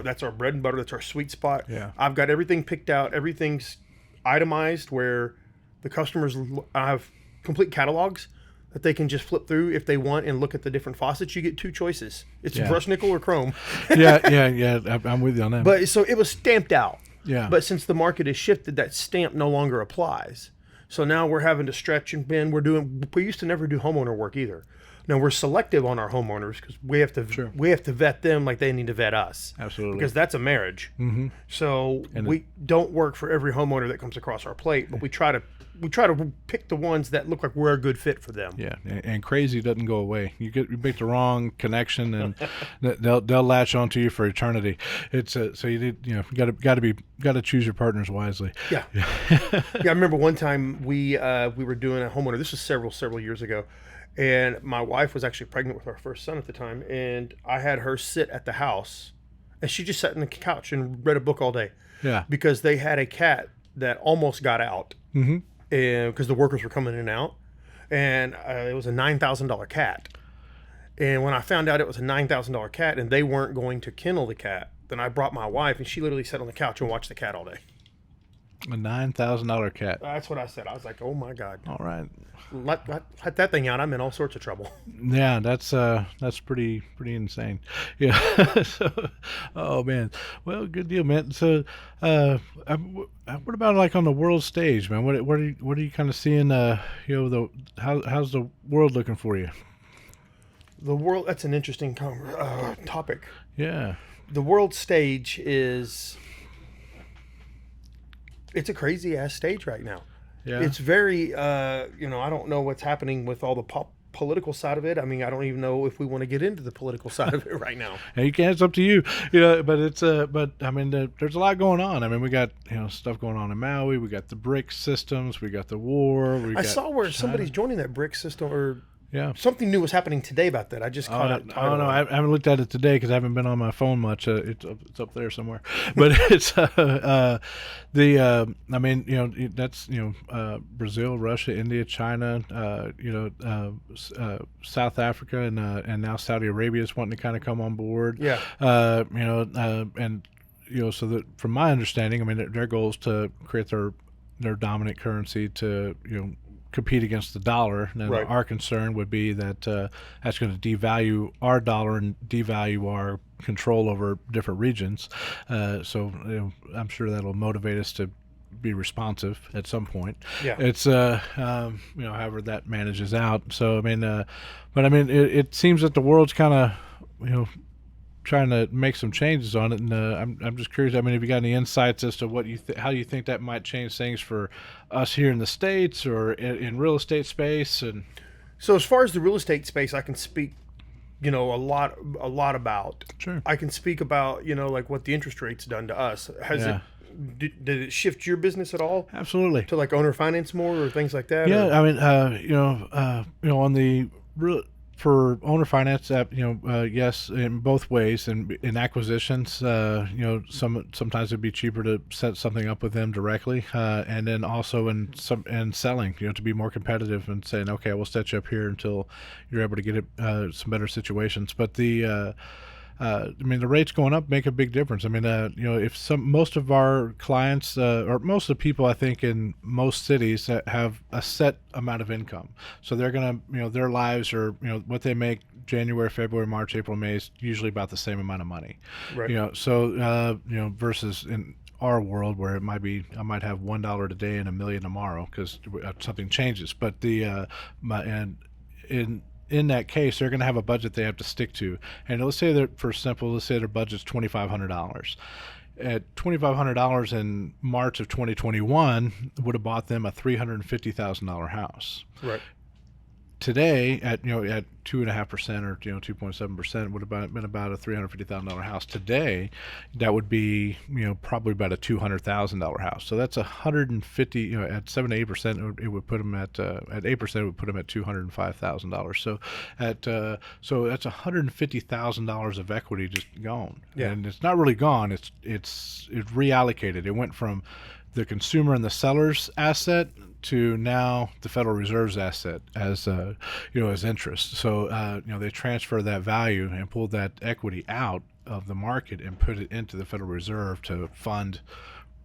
That's our bread and butter. That's our sweet spot. Yeah. I've got everything picked out. Everything's itemized where the customers, I have complete catalogs that they can just flip through if they want and look at the different faucets. You get 2 choices. It's brushed nickel or chrome. Yeah. I'm with you on that. But so it was stamped out. Yeah. But since the market has shifted, that stamp no longer applies. So now we're having to stretch and bend. We used to never do homeowner work either. Now we're selective on our homeowners because we have to vet them like they need to vet us. Absolutely. Because that's a marriage. Mm-hmm. So we don't work for every homeowner that comes across our plate, but we try to pick the ones that look like we're a good fit for them. Yeah, and crazy doesn't go away. You make the wrong connection, and they'll latch onto you for eternity. It's so you got to choose your partners wisely. Yeah. I remember one time we were doing a homeowner. This was several years ago, and my wife was actually pregnant with our first son at the time, and I had her sit at the house, and she just sat on the couch and read a book all day. Yeah. because they had a cat that almost got out, and because the workers were coming in and out, and it was a $9,000 cat. And when I found out it was a $9,000 cat and they weren't going to kennel the cat, then I brought my wife, and she literally sat on the couch and watched the cat all day. A $9,000 cat. That's what I said. I was like, oh my God. All right. Let that thing out. I'm in all sorts of trouble. Yeah, that's pretty insane. Yeah. So, oh man. Well, good deal, man. So, what about like on the world stage, man? What are you kind of seeing? How's the world looking for you? The world, that's an interesting topic. Yeah. The world stage it's a crazy ass stage right now. Yeah. It's very, I don't know what's happening with all the political side of it. I mean, I don't even know if we want to get into the political side of it right now. And you can, it's up to you. But it's but I mean, there's a lot going on. I mean, we got stuff going on in Maui. We got the BRICS systems. We got the war. I saw where somebody's joining that BRICS system, or yeah, something new was happening today about that. I just caught it. I don't know. I haven't looked at it today because I haven't been on my phone much. It's up there somewhere. But it's I mean, that's Brazil, Russia, India, China, South Africa, and now Saudi Arabia is wanting to kind of come on board. Yeah. And so that from my understanding, I mean, their goal is to create their dominant currency to compete against the dollar. And right. Our concern would be that that's going to devalue our dollar and devalue our control over different regions. So I'm sure that'll motivate us to be responsive at some point. Yeah. It's however that manages out. So I mean, but I mean, it seems that the world's kind of trying to make some changes on it, and I'm just curious. I mean, have you got any insights as to what how you think that might change things for us here in the States or in real estate space? And so, as far as the real estate space, I can speak, a lot about. Sure. I can speak about, like what the interest rate's done to us. Did it shift your business at all? Absolutely. To like owner finance more or things like that? Yeah, or? I mean, on the for owner finance, yes, in both ways. And in acquisitions, sometimes it'd be cheaper to set something up with them directly, and then also in selling, to be more competitive and saying, okay, we'll set you up here until you're able to get it some better situations. But I mean, the rates going up make a big difference. I mean, if most of our clients, or most of the people, I think, in most cities have a set amount of income, so they're gonna, their lives are, what they make January, February, March, April, May is usually about the same amount of money. Right. So versus in our world where it might be, I might have $1 today and $1 million tomorrow because something changes. But in that case, they're going to have a budget they have to stick to. And let's say that, let's say their budget's $2,500. At $2,500 in March of 2021 would have bought them a $350,000 house. Right. Today, at 2.5% or 2.7%, would have been about a $350,000 house. Today, that would be probably about a $200,000 house. So that's 150. At 7 to 8%, it would put them at 8%. It would put them at $205,000. So that's $150,000 of equity just gone. Yeah. And it's not really gone. It's reallocated. It went from the consumer and the seller's asset to now the Federal Reserve's asset as interest. So they transfer that value and pull that equity out of the market and put it into the Federal Reserve to fund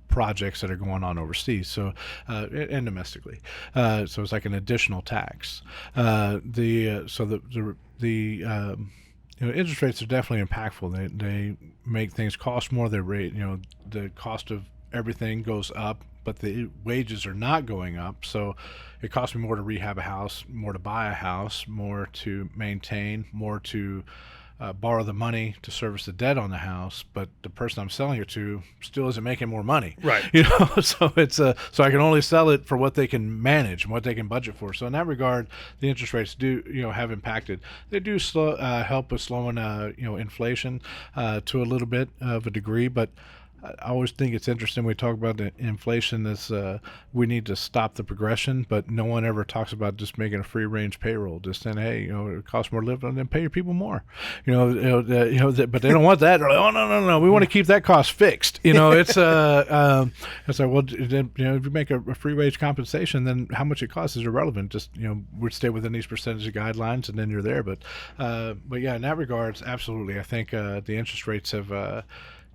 projects that are going on overseas, so and domestically. So it's like an additional tax. Interest rates are definitely impactful. They make things cost more. The cost of everything goes up, but the wages are not going up. So it costs me more to rehab a house, more to buy a house, more to maintain, more to borrow the money to service the debt on the house. But the person I'm selling it to still isn't making more money. Right. So it's so I can only sell it for what they can manage and what they can budget for. So in that regard, the interest rates do have impacted. They do help with slowing inflation to a little bit of a degree, but I always think it's interesting. We talk about the inflation. This we need to stop the progression, but no one ever talks about just making a free range payroll. Just saying, hey, it costs more to live, and then pay your people more. But they don't want that. They're like, oh no, we want to keep that cost fixed. It's it's like, well, then, if you make a free wage compensation, then how much it costs is irrelevant. Just we'd stay within these percentage of guidelines, and then you're there. But yeah, in that regards, absolutely, I think the interest rates have.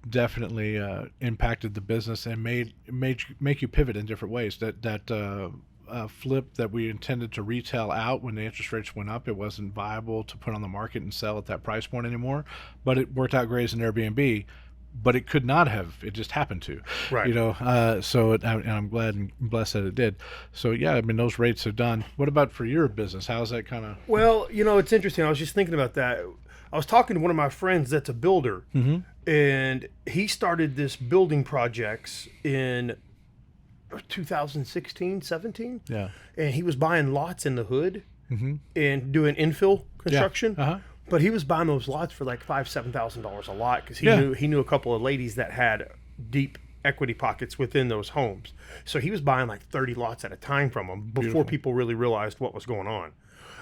Definitely impacted the business and make you pivot in different ways. That flip that we intended to retail out when the interest rates went up, it wasn't viable to put on the market and sell at that price point anymore. But it worked out great as an Airbnb. But it could not have. It just happened to, Right. And I'm glad and blessed that it did. So yeah, I mean those rates have done. What about for your business? How's that kind of? Well, it's interesting. I was just thinking about that. I was talking to one of my friends that's a builder, and he started this building projects in 2016, 17. Yeah. And he was buying lots in the hood and doing infill construction. Uh-huh. But he was buying those lots for like $5,000-$7,000 a lot because Yeah. he knew a couple of ladies that had deep equity pockets within those homes. So he was buying like 30 lots at a time from them before Beautiful. people really realized what was going on.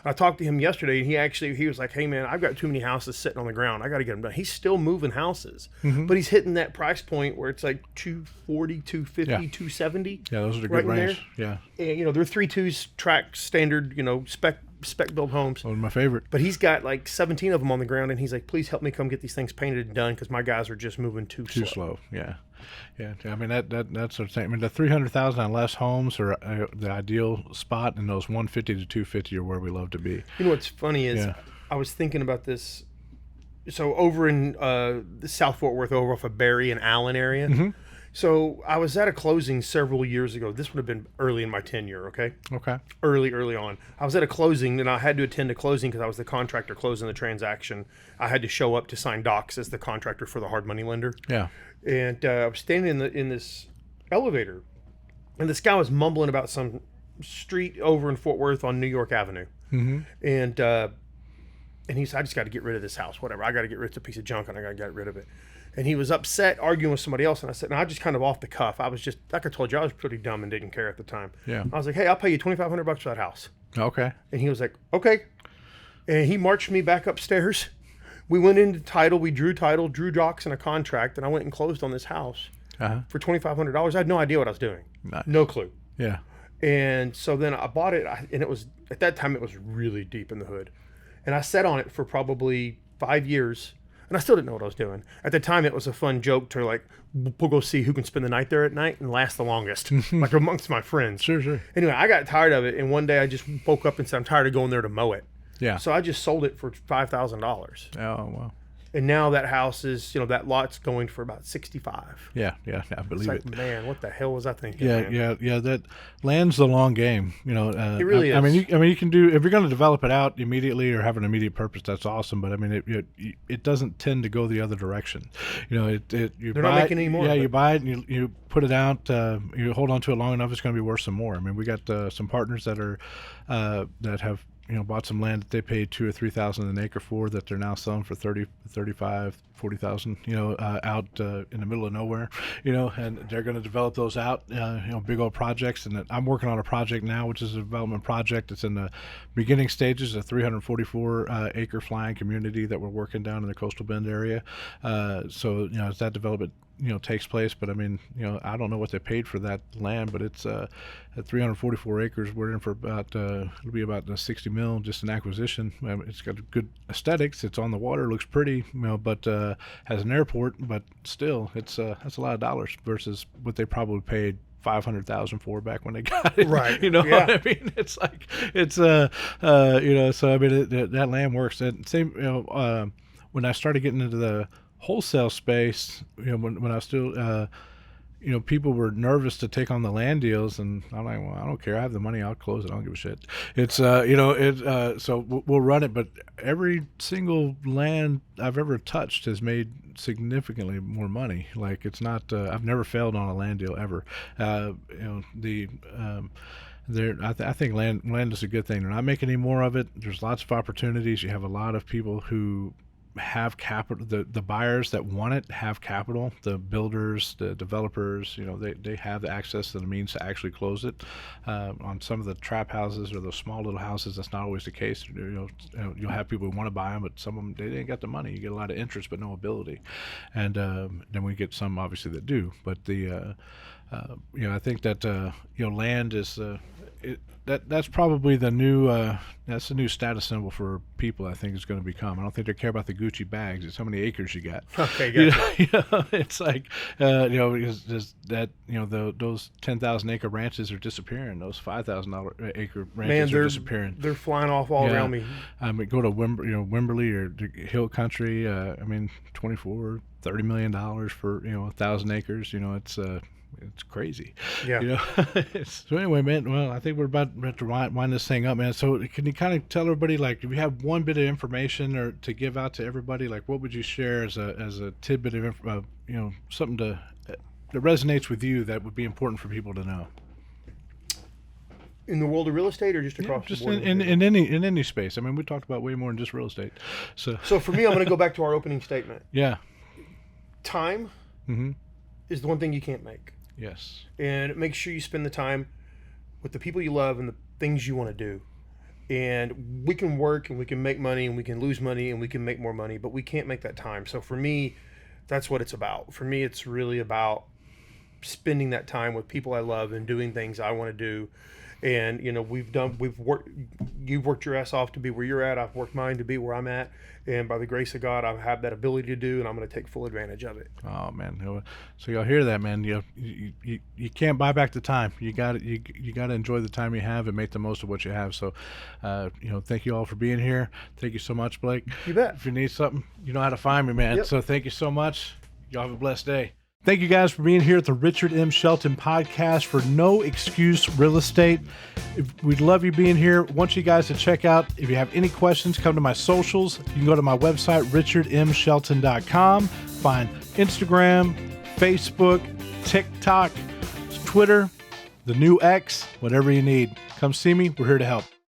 I talked to him yesterday, and he was like, hey, man, I've got too many houses sitting on the ground. I got to get them done. He's still moving houses, but he's hitting that price point where it's like 240, 250, Yeah. 270. Yeah, those are the right good in there. range. Yeah, And, they're 3.2s track standard, spec build homes. one of my favorite. But he's got like 17 of them on the ground, and he's like, please help me come get these things painted and done because my guys are just moving too Too slow. slow. Yeah. I mean that sort of thing. I mean the 300,000 on less homes are the ideal spot, and those 150 to 250 are where we love to be. You know what's funny is Yeah. I was thinking about this. So over in the South Fort Worth, over off of Barry and Allen area. So I was at a closing several years ago. This would have been early in my tenure, okay? Okay. Early on. I was at a closing, and I had to attend a closing because I was the contractor closing the transaction. I had to show up to sign docs as the contractor for the hard money lender. Yeah. And I was standing in this elevator, and this guy was mumbling about some street over in Fort Worth on New York Avenue. And he said, I just got to get rid of this house, whatever. I got to get rid of it's a piece of junk, and I got to get rid of it. And he was upset, arguing with somebody else. And I said, no, I just kind of off the cuff. I was just, like I told you, I was pretty dumb and didn't care at the time. Yeah. I was like, hey, I'll pay you $2,500 for that house. Okay. And he was like, okay. And he marched me back upstairs. We went into title. We drew title, drew docs and a contract. And I went and closed on this house for $2,500. I had no idea what I was doing. Nice. No clue. Yeah. And so then I bought it. And it was, at that time, it was really deep in the hood. And I sat on it for probably 5 years. And I still didn't know what I was doing. At the time, it was a fun joke to like, we'll go see who can spend the night there at night and last the longest, like amongst my friends. Sure. Anyway, I got tired of it. And one day I just woke up and said, I'm tired of going there to mow it. Yeah. So I just sold it for $5,000. Oh wow. And now that house is, that lot's going for about 65. Yeah. I believe It's like, it. man, what the hell was I thinking? Yeah, man? That land's the long game. It really I mean, is. you can do if you're going to develop it out immediately or have an immediate purpose. That's awesome. But I mean, it doesn't tend to go the other direction. You They're buy not making any more Yeah, of you it. buy it and you put it out. You hold on to it long enough, it's going to be worth some more. I mean, we got some partners that are that have bought some land that they paid $2,000 or $3,000 an acre for that they're now selling for 30, 35, 40,000. Out in the middle of nowhere. And they're going to develop those out. Big old projects. And I'm working on a project now, which is a development project. It's in the beginning stages, a 344 acre flying community that we're working down in the Coastal Bend area. So as that development takes place, but I mean, I don't know what they paid for that land, but it's at 344 acres. We're in for about it'll be about 60 mil just an acquisition. It's got good aesthetics. It's on the water, looks pretty, but has an airport. But still, it's that's a lot of dollars versus what they probably paid 500,000 for back when they got it. Right. What Yeah. I mean? It's like it's So I mean, that land works. And same, when I started getting into the wholesale space, when I was still, people were nervous to take on the land deals, and I'm like, well, I don't care. I have the money. I'll close it. I don't give a shit. It's, so we'll run it. But every single land I've ever touched has made significantly more money. Like it's not, I've never failed on a land deal ever. I think land is a good thing. They're not making any more of it. There's lots of opportunities. You have a lot of people who have capital. The buyers that want it have capital. The builders, the developers, they have the access to the means to actually close it. On some of the trap houses or those small little houses, that's not always the case. You'll have people who want to buy them, but some of them, they ain't got the money. You get a lot of interest but no ability, and then we get some obviously that do. But I think that land is that's probably the new that's the new status symbol for people. I think is going to become. I don't think they care about the Gucci bags. It's how many acres you got. Okay, gotcha. It's like because those 10,000 acre ranches are disappearing. Those $5,000 acre ranches are disappearing. They're flying off all around me. Go to Wimberley or Hill Country. $24-30 million for 1,000 acres. It's crazy. Yeah. So anyway, man, well, I think we're about to wind this thing up, man. So can you kind of tell everybody, like, if you have one bit of information or to give out to everybody, like, what would you share as a tidbit of, something that resonates with you that would be important for people to know? In the world of real estate, or just across the board? In any space. I mean, we talked about way more than just real estate. So for me, I'm going to go back to our opening statement. Yeah. Time is the one thing you can't make. Yes. And make sure you spend the time with the people you love and the things you want to do. And we can work and we can make money and we can lose money and we can make more money, but we can't make that time. So for me, that's what it's about. For me, it's really about spending that time with people I love and doing things I want to do. And you've worked your ass off to be where you're at. I've worked mine to be where I'm at, and by the grace of God, I have that ability to do, and I'm going to take full advantage of it. Oh man, so y'all hear that, man? You can't buy back the time. You got to enjoy the time you have and make the most of what you have. So, thank you all for being here. Thank you so much, Blake. You bet. If you need something, you know how to find me, man. Yep. So thank you so much. Y'all have a blessed day. Thank you guys for being here at the Richard M. Shelton podcast for No Excuse Real Estate. We'd love you being here. Want you guys to check out, if you have any questions, come to my socials. You can go to my website, RichardMShelton.com. Find Instagram, Facebook, TikTok, Twitter, the new X, whatever you need. Come see me. We're here to help.